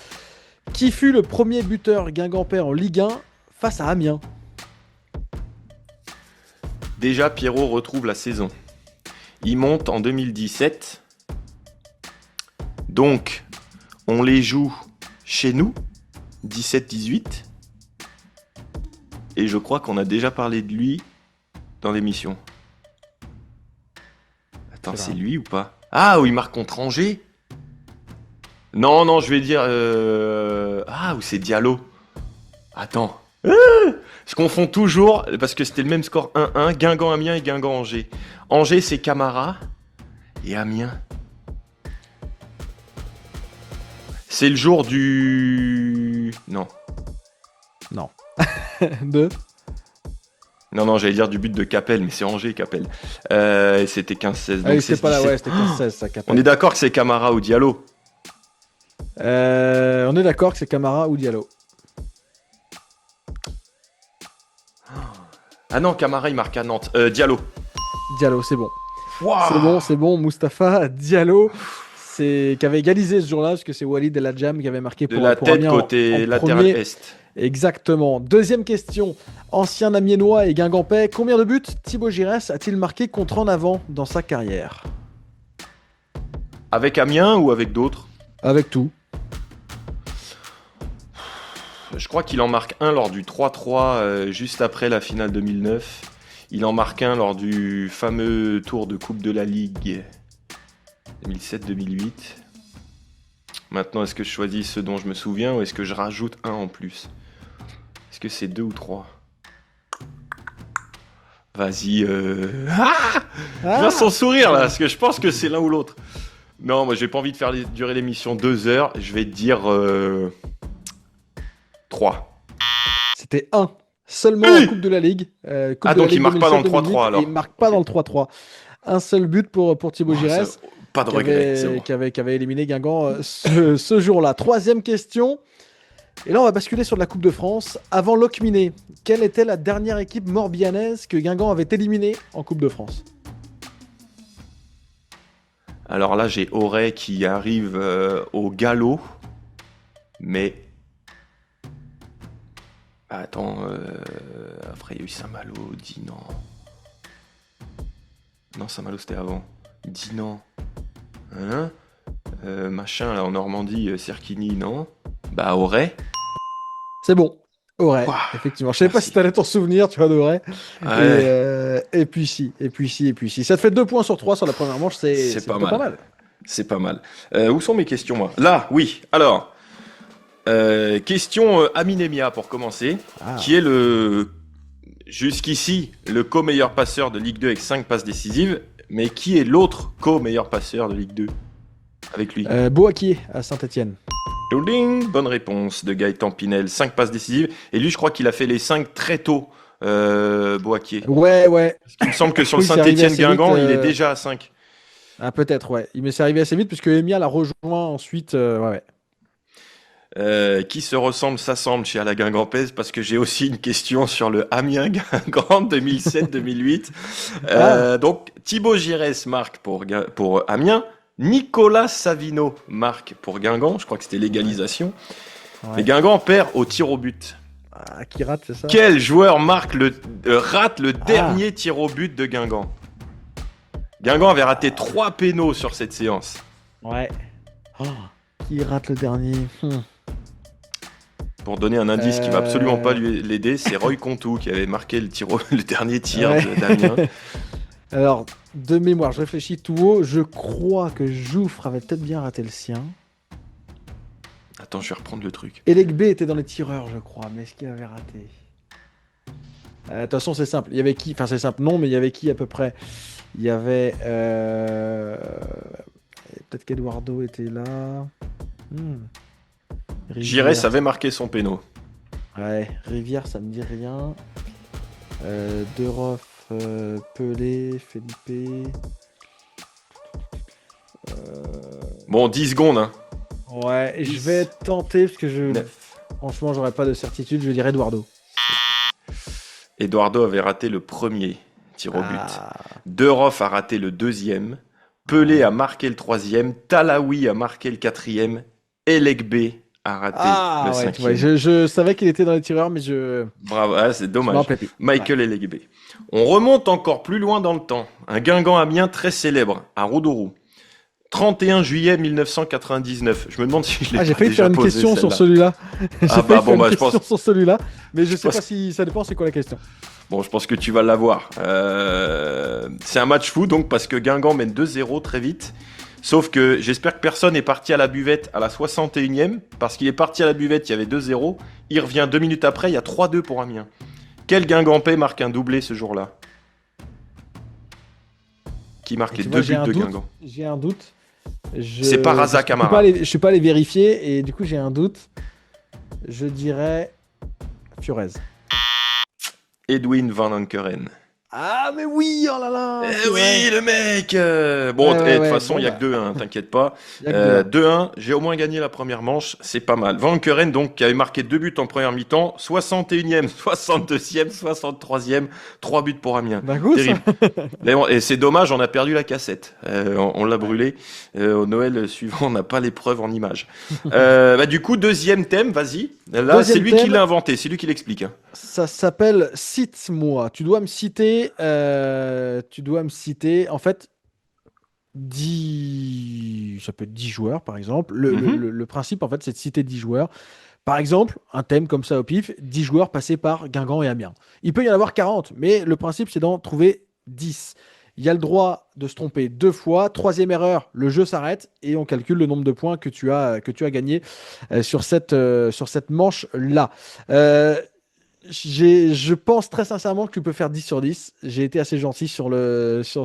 Qui fut le premier buteur guingampais en Ligue 1 face à Amiens? Déjà, Pierrot retrouve la saison. Il monte en 2017. Donc, on les joue chez nous, 17-18. Et je crois qu'on a déjà parlé de lui dans l'émission. Attends, c'est lui ou pas? Ah, où il marque contre Angers? Non, je vais dire... Ah, ou c'est Diallo? Attends. Je confonds toujours, parce que c'était le même score 1-1, Guingamp-Amiens et Guingamp-Angers. Angers, c'est Camara. Et Amiens. C'est le jour du... Non. Deux. Non, j'allais dire du but de Capel, mais c'est Angers, Capel. Et c'était 15-16. Ah oui, c'était pas là, ouais, c'était 15-16, ça capte. On est d'accord que c'est Camara ou Diallo? On est d'accord que c'est Camara ou Diallo. Ah non, Camara, il marque à Nantes. Diallo. Diallo, c'est bon. Wow. C'est bon. Mustapha Diallo, qui avait égalisé ce jour-là, parce que c'est Walid El Hadjam qui avait marqué De pour la pour tête Amiens côté en latéral premier. est. Exactement. Deuxième question. Ancien Amiénois et Guingampais, combien de buts Thibaut Giresse a-t-il marqué contre en avant dans sa carrière? Avec Amiens ou avec d'autres? Avec tout. Je crois qu'il en marque un lors du 3-3 juste après la finale 2009. Il en marque un lors du fameux tour de Coupe de la Ligue 2007-2008. Maintenant, est-ce que je choisis ceux dont je me souviens ou est-ce que je rajoute un en plus? Est-ce que c'est 2 ou 3? Vas-y. Je vois son sourire là, parce que je pense que c'est l'un ou l'autre. Non, moi j'ai pas envie de faire durer l'émission 2 heures. Je vais te dire 3. C'était 1. Seulement en Coupe de la Ligue. Donc il marque pas dans le 3-3 alors. Il marque pas dans le 3-3. Un seul but pour Thibaut Giresse. Pas de regret, c'est bon. Qui avait éliminé Guingamp ce jour-là. Troisième question. Et là, on va basculer sur de la Coupe de France. Avant Locminé, quelle était la dernière équipe morbihannaise que Guingamp avait éliminée en Coupe de France? Alors là, j'ai Auray qui arrive au galop. Mais... Attends, après il y a eu Saint-Malo, Dinan. Non, Saint-Malo c'était avant. Dinan. Hein? Machin là en Normandie, Serkini, non? Bah Auray. C'est bon. Auray, Wow. effectivement. Je savais pas si tu allais t'en souvenir, tu vois, d'Auray. Ouais. Et puis si. Ça te fait 2 points sur 3 sur la première manche, c'est pas pas mal. mal. C'est pas mal. Où sont mes questions, moi? Là, oui. Alors, question Aminemia pour commencer, qui est jusqu'ici le co-meilleur passeur de Ligue 2 avec 5 passes décisives, mais qui est l'autre co-meilleur passeur de Ligue 2 avec lui? Boakier à Saint-Etienne. Bonne réponse de Gaëtan Pinel, 5 passes décisives, et lui je crois qu'il a fait les 5 très tôt, Boakier. Ouais. Il me semble que sur le Oui, c'est arrivé assez Saint-Etienne-Guingamp, vite, il est déjà à 5. Ah, peut-être, ouais. Il m'est arrivé assez vite, puisque Emia l'a rejoint ensuite. Ouais. Qui se ressemble s'assemble chez Ala Guingampès, parce que j'ai aussi une question sur le Amiens-Guingamp 2007-2008. Donc Thibaut Giresse marque pour Amiens, Nicolas Savino marque pour Guingamp, je crois que c'était l'égalisation. Ouais. Et Guingamp perd au tir au but. Ah, qui rate, c'est ça? Quel joueur rate le dernier tir au but de Guingamp? Guingamp avait raté 3 pénaux sur cette séance. Ouais. Qui rate le dernier? Pour donner un indice qui va absolument pas l'aider, c'est Roy Contou qui avait marqué le dernier tir d'Amiens. Alors, de mémoire, je réfléchis tout haut. Je crois que Jouffre avait peut-être bien raté le sien. Attends, je vais reprendre le truc. Elegbé était dans les tireurs, je crois. Mais est-ce qu'il avait raté? De toute façon, c'est simple. Il y avait qui? Enfin, c'est simple, non, mais il y avait qui à peu près? Il y avait... Peut-être qu'Eduardo était là. J'irais, Rivière. savait marquer son péno. Ouais, Rivière, ça me dit rien. De Roff, Pelé, Felipe. Bon, 10 secondes, hein. Ouais, je vais tenter parce que franchement, j'aurais pas de certitude. Je dirais Eduardo. Eduardo avait raté le premier tir au but. Ah. De Roff a raté le deuxième. Pelé a marqué le troisième. Talaoui a marqué le quatrième. Elegbe a raté le Ouais, tu cinquième. vois, je savais qu'il était dans les tireurs, mais je Bravo, ah, c'est je m'en dommage. rappelais plus. Michael Elegbe. On remonte encore plus loin dans le temps. Un Guingamp Amiens très célèbre, à Roudourou. 31 juillet 1999. Je me demande si je l'ai Ah, j'ai pas failli déjà faire une posé, question sur celle-là. celui-là. J'ai Ah failli bah faire bon, une bah, je question pense- sur celui-là, mais je sais pense- pas si ça dépend c'est quoi la question. Bon, je pense que tu vas l'avoir. C'est un match fou, donc, parce que Guingamp mène 2-0 très vite. Sauf que j'espère que personne est parti à la buvette à la 61e, parce qu'il est parti à la buvette, il y avait 2-0. Il revient 2 minutes après, il y a 3-2 pour Amiens. Quel Guingampais marque un doublé ce jour-là? Qui marque Et les tu deux vois, j'ai buts un de doute. Guingamp? J'ai un doute. C'est pas Raza Camara. Je suis pas allé vérifier et du coup j'ai un doute. Je dirais Fiorez. Edwin Van Ankeren. Ah mais oui, oh là là. Eh c'est oui, vrai. le mec Bon, Ouais, de ouais, toute ouais, façon, bon, il n'y a bah. que 2-1, t'inquiète pas. Il y a que deux. 2-1, j'ai au moins gagné la première manche, c'est pas mal. Van Keren, donc, qui avait marqué 2 buts en première mi-temps, 61e, 62e, 63e, 3 buts pour Amiens. Bah goût, ça. Terrible. D'ailleurs, et c'est dommage, on a perdu la cassette. On l'a brûlée. Au Noël suivant, on n'a pas les preuves en images. Du coup, deuxième thème, vas-y. Là, Deuxième c'est lui qui thème. l'a inventé, c'est lui qui l'explique. Hein. Ça s'appelle Cite-moi. Tu dois me citer. En fait, 10. Ça peut être 10 joueurs, par exemple. Mhm. Le principe, en fait, c'est de citer 10 joueurs. Par exemple, un thème comme ça au pif, 10 joueurs passés par Guingamp et Amiens. Il peut y en avoir 40, mais le principe, c'est d'en trouver 10. Il y a le droit de se tromper 2 fois. Troisième erreur, le jeu s'arrête et on calcule le nombre de points que tu as gagné sur cette manche-là. Je pense très sincèrement que tu peux faire 10 sur 10. J'ai été assez gentil sur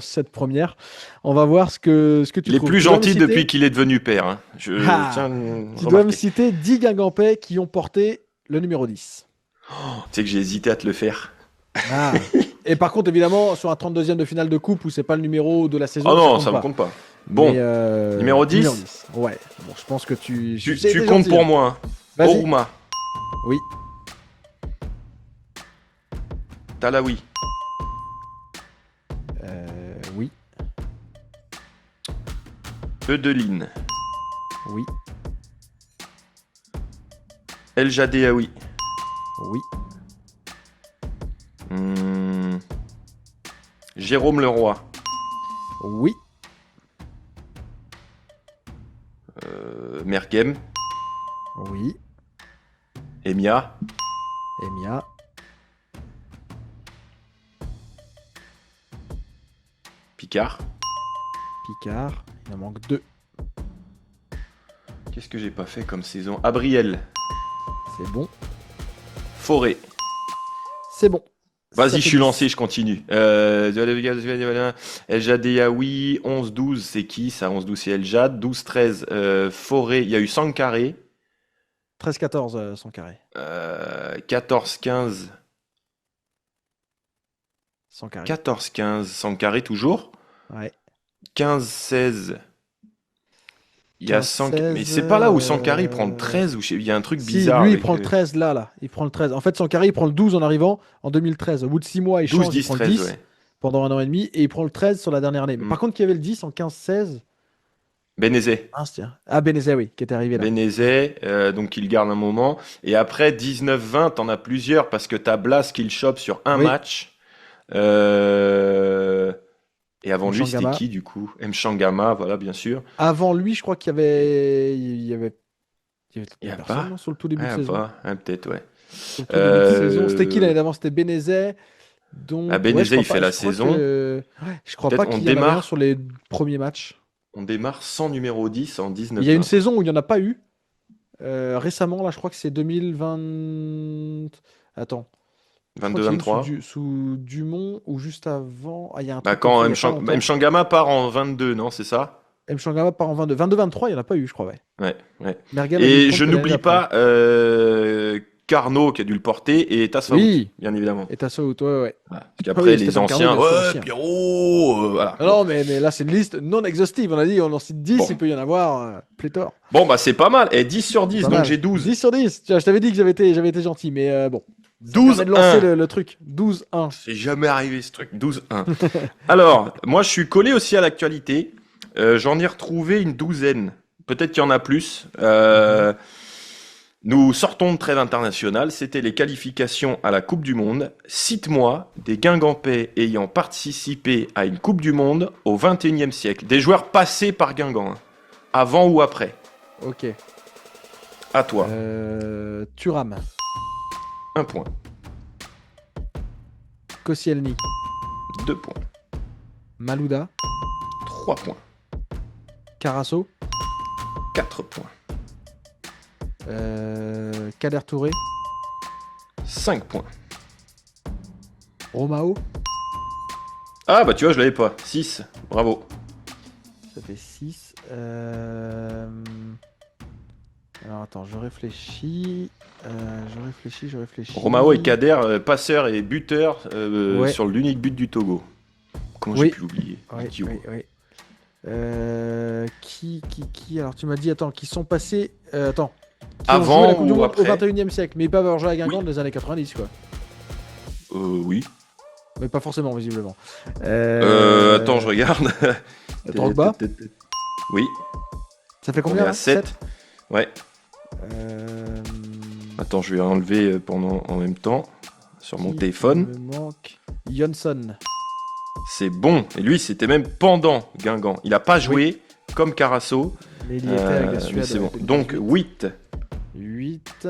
cette première. On va voir ce que tu Il est trouves. plus Tu dois me gentil citer- depuis qu'il est devenu père. Hein. Je Ah, tiens à Tu dois me remarquer. citer 10 Guingampais qui ont porté le numéro 10. Tu sais que j'ai hésité à te le faire. Ah. Et par contre, évidemment, sur un 32e de finale de coupe où c'est pas le numéro de la saison, Oh non, compte ça me pas. compte pas. Bon, Mais, numéro 10? Ouais. Bon, je pense que tu tu j'ai été comptes gentil, pour hein. moi. Vas-y. Oruma, Oui. Talaoui, Oui. Eudeline, Oui. El Jadéaoui. Oui. Jérôme Leroy, Oui. Mergem, Oui. Emia, Emia. Picard. Picard. Il en manque 2. Qu'est-ce que j'ai pas fait comme saison? Abriel, C'est bon. Forêt. C'est bon. Ça Vas-y, fait je suis 10. lancé, je continue. El Jadéaoui, 11-12, c'est qui ça? 11-12, c'est El Jad. 12-13, Forêt, il y a eu Sankaré. 13-14 sans carré. 14-15, Sans carré. 14-15, Sankaré toujours. Ouais. 15-16, il y a 15, 100... Mais 16, c'est pas là où Sankaré prend le 13, ou il y a un truc Si, bizarre. lui, il avec, prend le 13 là. Il prend le 13. En fait, Sankaré, il prend le 12 en arrivant en 2013. Au bout de 6 mois, il 12, change, il 10, prend le 13, 10 ouais. pendant 1 an et demi et il prend le 13 sur la dernière année. Mais Mm. par contre, qui avait le 10 en 15-16? Bénézet. Ah, tiens. Ah, Bénézet, oui, qui était arrivé là. Bénézet, donc il garde un moment. Et après, 19-20, t'en as plusieurs parce que t'as Blas qui le chope sur un Oui. match. Et avant lui, c'était Mchangama. qui du coup? Mchangama, voilà, bien sûr. Avant lui, je crois qu'il y avait. Il y avait Il y a personne, pas. non, sur le tout début de Ah, saison. pas, hein, peut-être, ouais. Sur le tout début de saison. C'était qui Euh, l'année d'avant? C'était Bénézet. Donc, Ah, Bénézet, je il crois fait pas- la je crois saison. je crois Peut-être pas on qu'il y en avait démarre. un sur les premiers matchs. On démarre sans numéro 10 en 19. Il y a une saison où il n'y en a pas eu. Récemment, là, je crois que c'est 2020. Attends. Je crois qu'il y a une 22-23. sous Dumont ou juste avant. Ah, il y a un Bah, truc comme quand ça, il y a pas longtemps. Mchangama part en 22, non, c'est ça? Mchangama part en 22. 22-23, il n'y en a pas eu, je crois, ouais. Ouais. Mergam a dû Et le je prendre n'oublie l'année pas Carnot qui a dû le porter et Tasfaut, Oui. bien évidemment. d'après. Et Tassaout, ouais. Voilà. Parce Ah qu'après, oui, les Stéphane anciens, Carnot, il est ouais, ancien. Pierrot, voilà. Ah non, mais là, c'est une liste non exhaustive. On a dit, on en cite 10, Bon. il peut y en avoir pléthore. Bon, bah, c'est pas mal. Et 10 sur 10, Pas donc mal. j'ai 12. 10 sur 10. Tiens, je t'avais dit que j'avais été gentil, mais bon. Ça 12, permet de lancer 1. le truc. 12-1. C'est jamais arrivé ce truc. 12-1. Alors, moi, je suis collé aussi à l'actualité. J'en ai retrouvé une douzaine. Peut-être qu'il y en a plus. Nous sortons de trêve internationale. C'était les qualifications à la Coupe du Monde. Cite-moi des Guingampais ayant participé à une Coupe du Monde au XXIe siècle. Des joueurs passés par Guingamp. Avant ou après. Ok. À toi. Thuram. 1 point. Koscielny. 2 points. Malouda. 3 points. Carasso. 4 points. Kader Touré. 5 points. Romao. Ah, bah tu vois, je l'avais pas. 6. Bravo. Ça fait 6. Alors attends, je réfléchis. Je réfléchis. Romao et Kader, passeur et buteur Ouais. sur l'unique but du Togo. Comment j'ai Oui. pu l'oublier? Ouais, Idiot. ouais. Qui alors tu m'as dit, attends, qui sont passés. Attends. Qui ont Avant joué la Coupe du ou Monde après au 21e siècle, mais ils peuvent avoir joué à Guingamp des années 90, quoi. Oui. Mais pas forcément, visiblement. Attends, je regarde. Drogba. Oui. Ça fait On est combien à là 7. Ouais. Euh, Attends, je vais enlever pendant en même temps sur mon qui téléphone. me manque Johnson. C'est bon. Et lui, c'était même pendant Guingamp. Il a pas joué comme Carasso. Mais il y était avec la mais Suède. c'est bon. avec Donc 8. 8.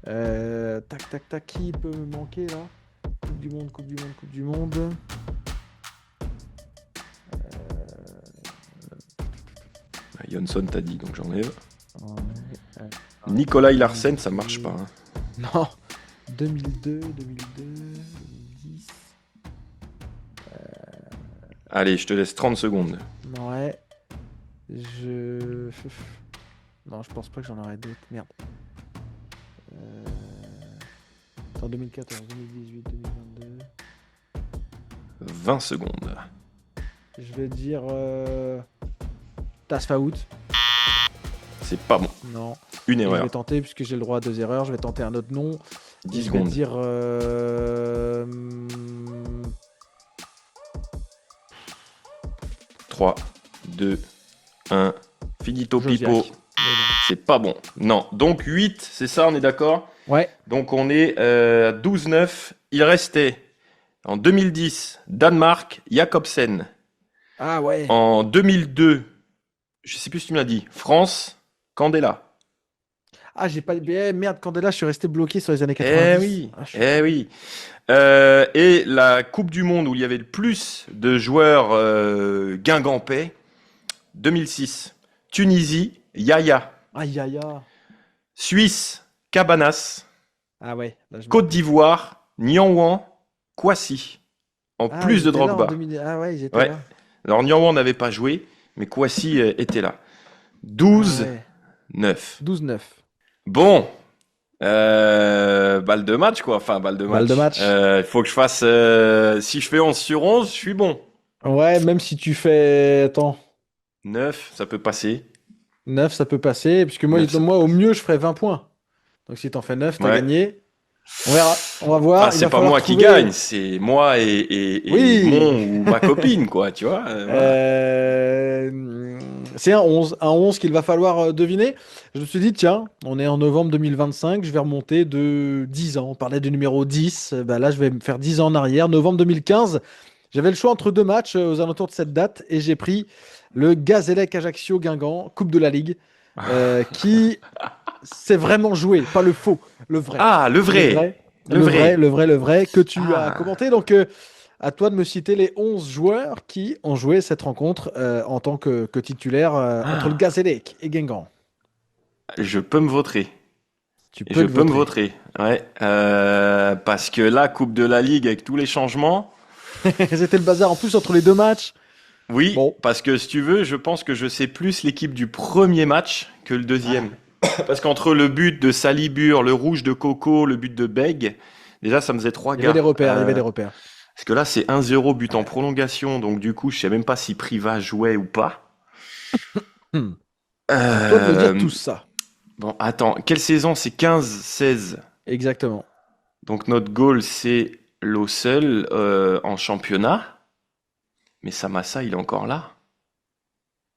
Tac, qui peut me manquer là? Coupe du Monde. Johnson t'a dit, donc j'enlève. Ouais, Nicolas Larsen, ça marche pas. Hein. Non. 2002, 2010. Allez, je te laisse 30 secondes. Ouais. Non, je pense pas que j'en aurais d'autres. Merde. Attends, 2014, 2018, 2022. 20 secondes. Je vais dire Tasfaout. C'est pas bon. Non. Une Et je erreur. vais tenter, puisque j'ai le droit à 2 erreurs, je vais tenter un autre nom. 10 Je vais secondes. dire 3, 2, 1. Finito Josiak. pipo. C'est pas bon. Non. Donc 8, c'est ça, on est d'accord? Ouais. Donc on est à 12-9. Il restait en 2010 Danemark, Jacobsen. Ah ouais. En 2002, je sais plus ce que tu m'as dit, France, Candela. Ah, j'ai pas. Merde, Candela, je suis resté bloqué sur les années 90. Ah, je suis- Eh oui. Et la Coupe du Monde où il y avait le plus de joueurs guingampais, 2006. Tunisie, Yaya. Aïe, aïe, aïe. Suisse, Cabanas. Ah ouais. Là, je me- Côte d'Ivoire, Nianouan, Kouassi. En Ah, plus ils de étaient là en Drogba. 2000. Ah ouais, ils étaient Ouais. là. Alors Nianouan n'avait pas joué, mais Kouassi était là. 12-9. Ah ouais. 12-9. Bon, balle de match quoi, enfin balle de match. Balle de match. Il faut que je fasse, si je fais 11 sur 11, je suis bon. Ouais, même si tu fais. Attends. 9, ça peut passer. 9, ça peut passer. Puisque moi, 9, ça moi au mieux, je ferais 20 points. Donc si t'en fais 9, t'as Ouais. gagné. On verra. On va voir. Ah, Il c'est va pas falloir moi qui trouver- gagne, c'est moi et Oui. mon ou ma copine quoi, tu vois. Voilà. C'est un 11. Un 11 qu'il va falloir deviner. Je me suis dit, tiens, on est en novembre 2025, je vais remonter de 10 ans. On parlait du numéro 10. Bah là, je vais me faire 10 ans en arrière. Novembre 2015, j'avais le choix entre deux matchs aux alentours de cette date et j'ai pris le Gazélec Ajaccio Guingamp, Coupe de la Ligue, qui s'est vraiment joué, pas le faux, le vrai. Ah, le vrai. Le vrai que tu Ah. as commenté. Donc, à toi de me citer les 11 joueurs qui ont joué cette rencontre en tant que titulaire entre le Gazélec et Guingamp. Je peux me vautrer. Tu Et peux je te peux me vautrer. vautrer. Ouais. Parce que la Coupe de la Ligue avec tous les changements. C'était le bazar en plus entre les deux matchs. Oui, Bon. parce que si tu veux, je pense que je sais plus l'équipe du premier match que le deuxième. Parce qu'entre le but de Salibur, le rouge de Coco, le but de Beg, déjà ça me faisait 3 Il y gars. avait des repères, il y avait des repères. Parce que là c'est 1-0 but en prolongation, donc du coup je sais même pas si Priva jouait ou pas. Hmm. À toi de me Euh, dire tout ça. Bon, attends, quelle saison? C'est 15-16. Exactement. Donc notre goal c'est Lossel en championnat. Mais Samassa il est encore là?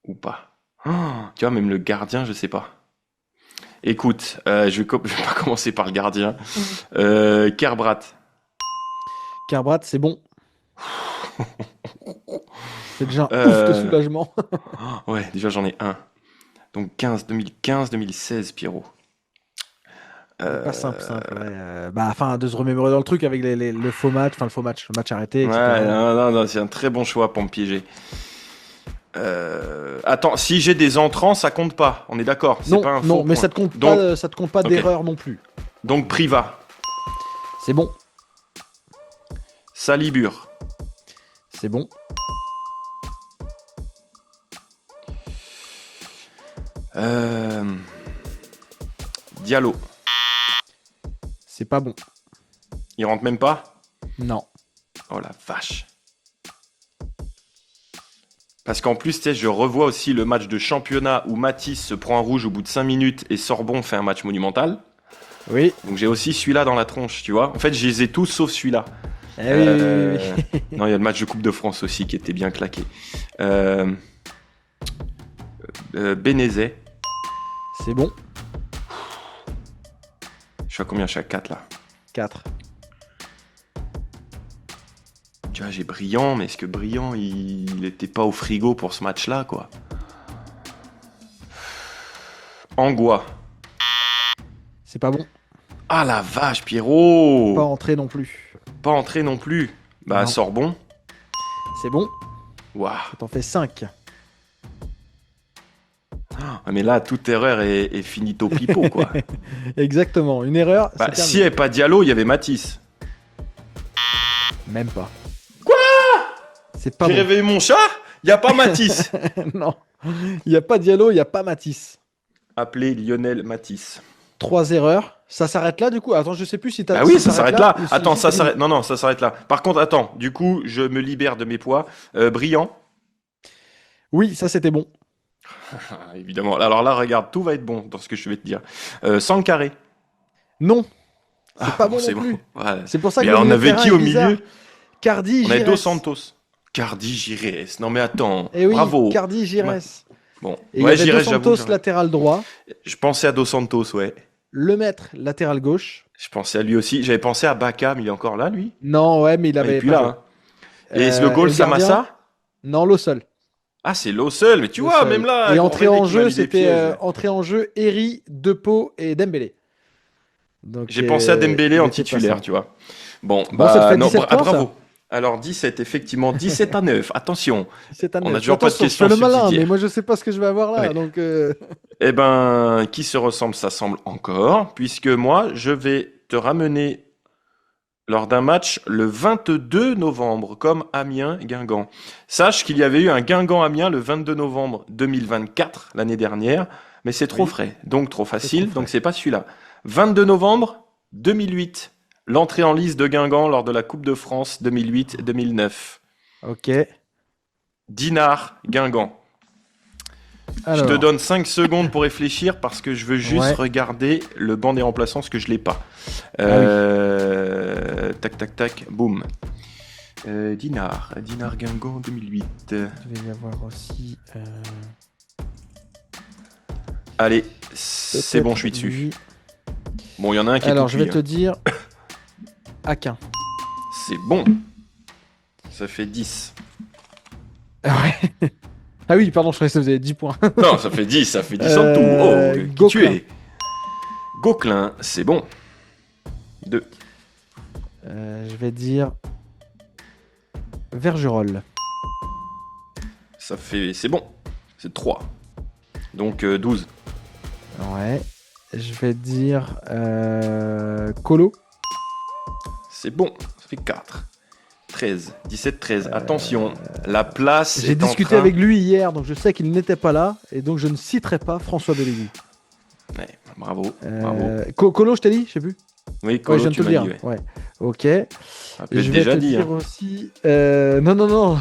Ou pas? Oh, tu vois, même le gardien, je sais pas. Écoute, je vais pas commencer par le gardien. Kerbrat. Kerbrat, c'est bon. C'est déjà un ouf de Euh, soulagement. Ouais, déjà j'en ai un. Donc 2015-2016, Pierrot. Pas simple. Ouais. Enfin, de se remémorer dans le truc avec le faux match, le match arrêté, etc. Ouais, non, c'est un très bon choix pour me piéger. Attends, si j'ai des entrants, ça compte pas. On est d'accord. C'est Non, pas un non, faux mais point. ça te compte Donc, pas, ça te compte pas ok. d'erreur non plus. Donc Priva, C'est bon, Salibur, c'est bon. Diallo. C'est pas bon. Il rentre même pas? Non. Oh la vache. Parce qu'en plus, tu sais, je revois aussi le match de championnat où Matisse se prend un rouge au bout de 5 minutes et Sorbon fait un match monumental. Oui. Donc j'ai aussi celui-là dans la tronche, tu vois. En fait, je les ai tous sauf celui-là. Eh oui. Non, il y a le match de Coupe de France aussi qui était bien claqué. Bénézet. C'est bon. Je suis à combien? Je suis à 4 là. 4. Tu vois, j'ai Brillant, mais est-ce que Brillant, il était pas au frigo pour ce match-là, quoi? Angois. C'est pas bon. Ah la vache, Pierrot! Pas entré non plus. Pas entré non plus. Bah, Non. Sorbon. C'est bon. Waouh. Ça t'en fait 5. Ah, mais là, toute erreur est finito pipo, quoi. Exactement. Une erreur. Bah, c'est s'il n'y avait pas Diallo, il y avait Matisse. Même pas. Quoi? C'est pas J'ai bon. réveillé mon chat? Il n'y a pas Matisse. Non. Il n'y a pas Diallo, il n'y a pas Matisse. Appelez Lionel Matisse. 3 erreurs. Ça s'arrête là du coup. Attends, je sais plus si t'as. Ah oui, si ça s'arrête là. ou si- Attends, si ça c'est s'arrête. Non, ça s'arrête là. Par contre, attends. Du coup, je me libère de mes poids. Brillant. Oui, ça c'était bon. Ah, évidemment. Alors là, regarde, tout va être bon dans ce que je vais te dire. Sankaré. Non. C'est Ah, pas bon c'est non plus. Ouais. C'est pour ça que Mais le on milieu de avait terrain qui est au bizarre. milieu? Cardi, On avait Dos Gires. Santos. Cardi Gires. Non mais attends. Eh oui, Bravo. Cardi, Gires. Bon. Et il y Ouais, avait Gires, Dos j'avoue. Santos latéral droit, Je pensais à Dos Santos, ouais. le maître latéral gauche. Je pensais à lui aussi. J'avais pensé à Baka, mais il est encore là, lui. Non, ouais, mais il Ah, avait et puis pas là. joué. Hein. Et le goal, et le gardien Samassa? Non, l'eau seul. Ah, c'est l'eau seul. Mais tu vois, même là. Et on entrée rêvait en qu'il m'a jeu, mis des c'était pièges. entrée en jeu Eri, Depo et Dembélé. Donc, J'ai pensé à Dembélé en il était pas titulaire, simple. tu vois. Bon, Bon, ça te fait 17 points, bravo. ça. Alors 17, effectivement, 17-9. Attention. C'est un On a neuf. toujours pas de Attention, questions je fais le malin, subsidiaires. mais moi je sais pas ce que je vais avoir là. Ouais. Donc, Eh ben, qui se ressemble, s'assemble encore, puisque moi, je vais te ramener lors d'un match le 22 novembre, comme Amiens-Guingamp. Sache qu'il y avait eu un Guingamp-Amiens le 22 novembre 2024, l'année dernière, mais c'est trop Oui. frais, donc trop facile, trop frais. donc c'est pas celui-là. 22 novembre 2008, l'entrée en lice de Guingamp lors de la Coupe de France 2008-2009. ok. Dinard, Guingamp. Alors, Je te donne 5 secondes pour réfléchir parce que je veux juste Ouais. regarder le banc des remplaçants, parce que je l'ai pas. Tac, tac, tac, boum. Dinard Guingamp 2008. je vais y avoir aussi. Allez, c'est bon, je suis dessus. lui. Bon, il y en a un qui est Alors, tout je vais cuit, te hein. dire. Aquin. C'est bon. Ça fait 10. Ouais. Ah oui, pardon, je croyais que ça faisait 10 points. Non, ça fait 10 en tout. Oh, qui tu Gauquelin. es? Gauquelin, c'est bon. 2. Je vais dire. Vergerolles. C'est bon. C'est 3. Donc 12. Ouais. Je vais dire. Colo. C'est bon, ça fait 4. 17-13. 17-13. Attention, la place J'ai est en discuté train... avec lui hier, donc je sais qu'il n'était pas là, et donc je ne citerai pas François Bellégou. Ouais, bravo, bravo. Colo, je t'ai dit, je sais plus. Oui, Ouais, Colo, je viens de tu te le m'as dire. dit, ouais. Ouais. Ok. Ça peut être Je vais déjà te dit. dire Hein. aussi. Non.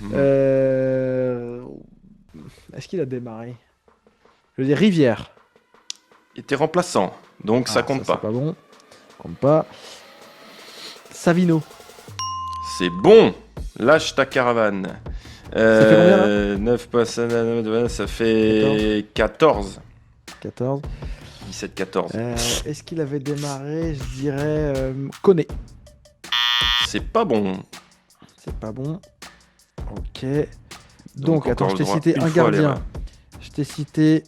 Mhm. Est-ce qu'il a démarré? Je veux dire Rivière. Il était remplaçant, donc ça compte C'est pas. pas bon. Compte pas. Savino. C'est bon. Lâche ta caravane. Ça fait combien, là 9 passes, ça fait 14. 14. 17-14. Est-ce qu'il avait démarré? Je dirais Koné. C'est pas bon. C'est pas bon. Ok. Donc attends, encore je t'ai le droit cité une un fois à gardien. l'erreur. Je t'ai cité.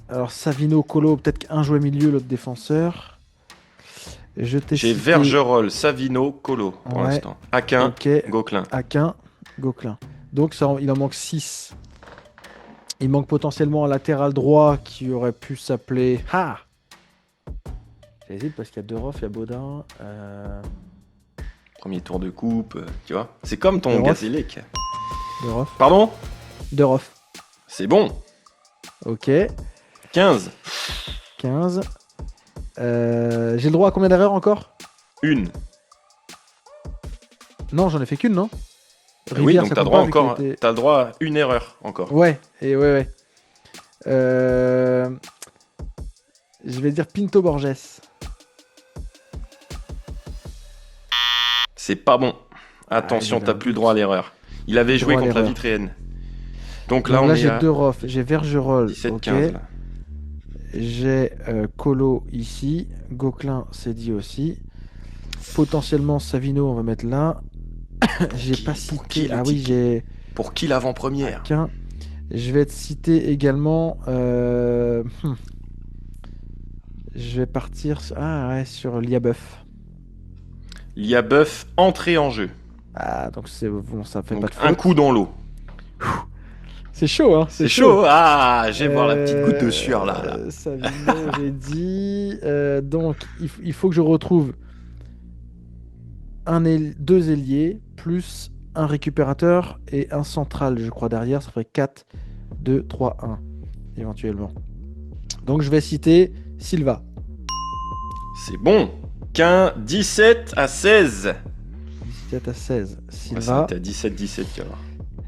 Alors Savino, Colo, peut-être qu'un jouait milieu, l'autre défenseur. Je t'ai J'ai cité. Vergerolles, Savino, Colo pour Ouais. l'instant. Aquin, Ok. Gauquelin. Aquin, Gauquelin. Donc ça, il en manque 6. Il manque potentiellement un latéral droit qui aurait pu s'appeler. Ah, j'hésite parce qu'il y a Deroff, il y a Baudin. Premier tour de coupe, tu vois. C'est comme ton Deroff. Gazélec. Deroff. Pardon? Deroff. C'est bon. Ok. 15. 15. J'ai le droit à combien d'erreurs encore? Une. Non, j'en ai fait qu'une, non? Oui, Rivière, donc ça t'as compte droit pas, vu qu'il encore. était- T'as le droit à une erreur encore. Ouais, et ouais. Je vais dire Pinto Borges. C'est pas bon. Attention, j'avais t'as un plus le doute. droit à l'erreur. Il avait joué Droit à contre la l'erreur. Vitréenne. Donc là, Donc on là, est j'ai à Deroff, j'ai Vergerolles. 17-15. ok. Là. J'ai Colo ici. Gauquelin, c'est dit aussi. Potentiellement Savino, on va mettre là. J'ai qui- pas pour qui cité. le Ah oui, ticket j'ai Pour qui l'avant-première? Aquin. Je vais te citer également. Je vais partir sur Liabeuf. Liabeuf, entrée en jeu. Ah, donc c'est bon, ça fait Donc pas de un faute. coup dans l'eau. C'est chaud, hein. C'est chaud. Ah, j'ai voir la petite goutte de sueur là. Savino, j'ai dit. Donc, il faut que je retrouve deux ailiers, plus un récupérateur et un central, je crois, derrière. Ça ferait 4, 2, 3, 1, éventuellement. Donc, je vais citer Silva. C'est bon. 17 à 16. 17 à 16. Ouais, Silva. ça, t'es à 17-17 alors.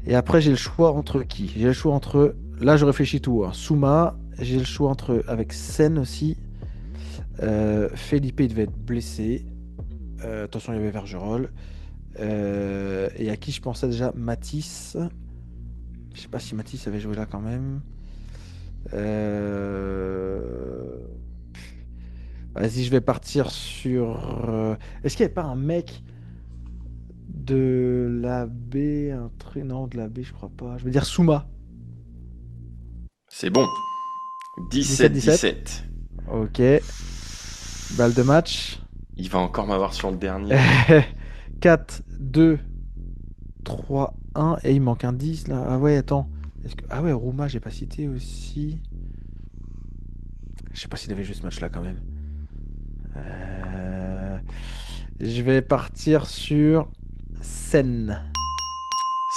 Et après, j'ai le choix entre qui? J'ai le choix entre. Là, je réfléchis tout. Hein. Souma. J'ai le choix entre. Avec Sen aussi. Felipe, il devait être blessé. Attention, il y avait Vergerolles. Et à qui je pensais déjà? Matisse. Je sais pas si Matisse avait joué là quand même. Vas-y, je vais partir sur. Est-ce qu'il n'y avait pas un mec de la B, un truc? Non, de la B, je crois pas. Je vais dire Souma. C'est bon. 17-17. Ok. Balle de match. Il va encore m'avoir sur le dernier. 4, 2, 3, 1. Et il manque un 10 là. Ah ouais, attends. Ah ouais, Rouma, j'ai pas cité aussi. Je sais pas s'il avait joué ce match-là quand même. Je vais partir sur Sen.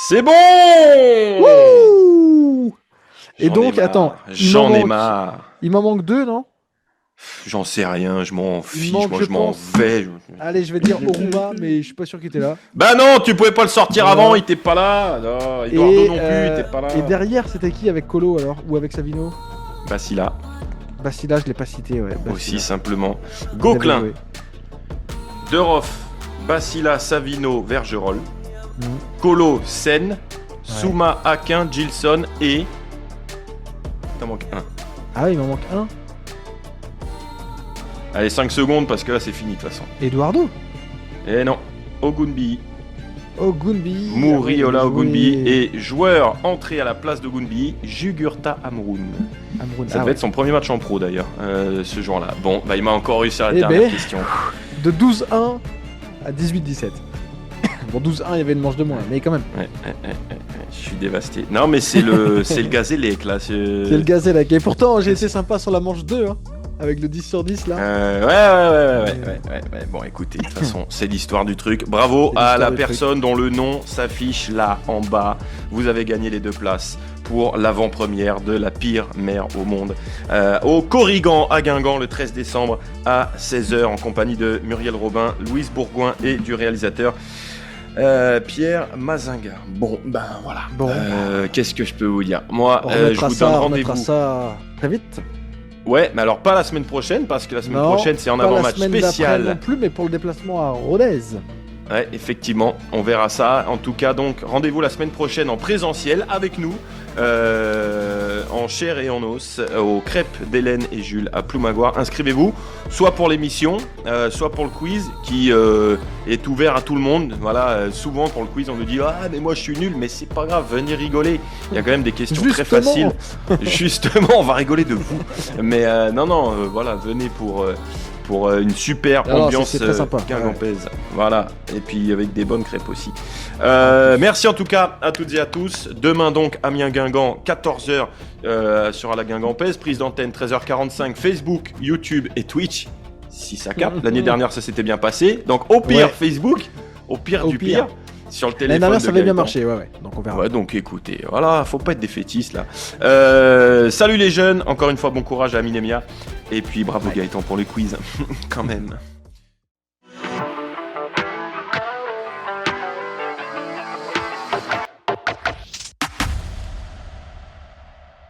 C'est bon. Wouh! Et J'en ai donc, marre. attends. J'en ai marre. Il m'en manque 2, non? J'en sais rien, je m'en fiche, manque, moi je je m'en pense. vais. Allez, je vais dire Oruma, mais je suis pas sûr qu'il était là. Bah non, tu pouvais pas le sortir Ouais. avant, il était pas là. Non, Eduardo non plus, il était pas là. et derrière, c'était qui avec Colo alors? Ou avec Savino? Bacilla, Bastila, je l'ai pas cité, ouais. Bastila. aussi simplement. Il avait Gauquelin, joué. Deroff, Bacilla, Savino, Vergerolles. Mhm. Colo, Sen, Souma, Aquin, Gilson et... T'en manque un. Ah, il m'en manque un. Allez, 5 secondes parce que là c'est fini de toute façon. Eduardo. Et non, Ogunbi, Ogunbi. Mouriola Ah ouais, Ogunbi joué. et joueur entré à la place d'Ogunbi, Jugurta Amroun. Amroun. Ça Ah devait ouais. être son premier match en pro d'ailleurs, ce jour-là. Bon, bah il m'a encore réussi à la Eh dernière ben. question. De 12-1 à 18-17. Bon, 12-1, il y avait une manche de moins, mais quand même. Je suis dévasté. Non mais c'est le Gazélec là. C'est le Gazélec. Et pourtant, j'ai été sympa sur la manche 2. Hein. avec le 10 sur 10 là. Ouais. Bon, écoutez, de toute façon, c'est l'histoire du truc. Bravo C'est à l'histoire la du personne dont le nom s'affiche là en bas. Vous avez gagné les 2 places pour l'avant-première de la pire mer au monde. Au Corrigan à Guingamp le 13 décembre à 16h en compagnie de Muriel Robin, Louise Bourgoin et du réalisateur Pierre Mazinga. Bon, ben voilà. Bon. Qu'est-ce que je peux vous dire? Moi, On je remettra vous ça, donne on remettra rendez-vous. ça très vite. Ouais, mais alors pas la semaine prochaine, parce que la semaine Non, prochaine, c'est en pas la avant-match semaine d'après spécial. non plus, mais pour le déplacement à Rodez. Ouais, effectivement, on verra ça. En tout cas, donc, rendez-vous la semaine prochaine en présentiel avec nous, en chair et en os, aux crêpes d'Hélène et Jules à Ploumagoire. Inscrivez-vous, soit pour l'émission, soit pour le quiz, qui est ouvert à tout le monde. Voilà, souvent pour le quiz, on nous dit « Ah, mais moi je suis nul, mais c'est pas grave, venez rigoler. » Il y a quand même des questions très Justement. faciles. Justement, on va rigoler de vous. Mais non, voilà, venez pour une super Alors, ambiance c'est très sympa. guingampaise. Voilà, et puis avec des bonnes crêpes aussi. Merci en tout cas à toutes et à tous. Demain donc, Amiens-Guingamp, 14h sur la Guingampaise. Prise d'antenne 13h45, Facebook, YouTube et Twitch. Si ça capte. L'année dernière, ça s'était bien passé. Donc au pire, Ouais. Facebook, au pire Au du pire. pire. Sur le L'année téléphone dernière, de ça avait bien Gaëtan. marché, ouais. Donc on verra. Ouais, donc écoutez, voilà, faut pas être défaitiste là. Salut les jeunes, encore une fois bon courage à Minemia. Et puis bravo Gaëtan pour le quiz, quand même.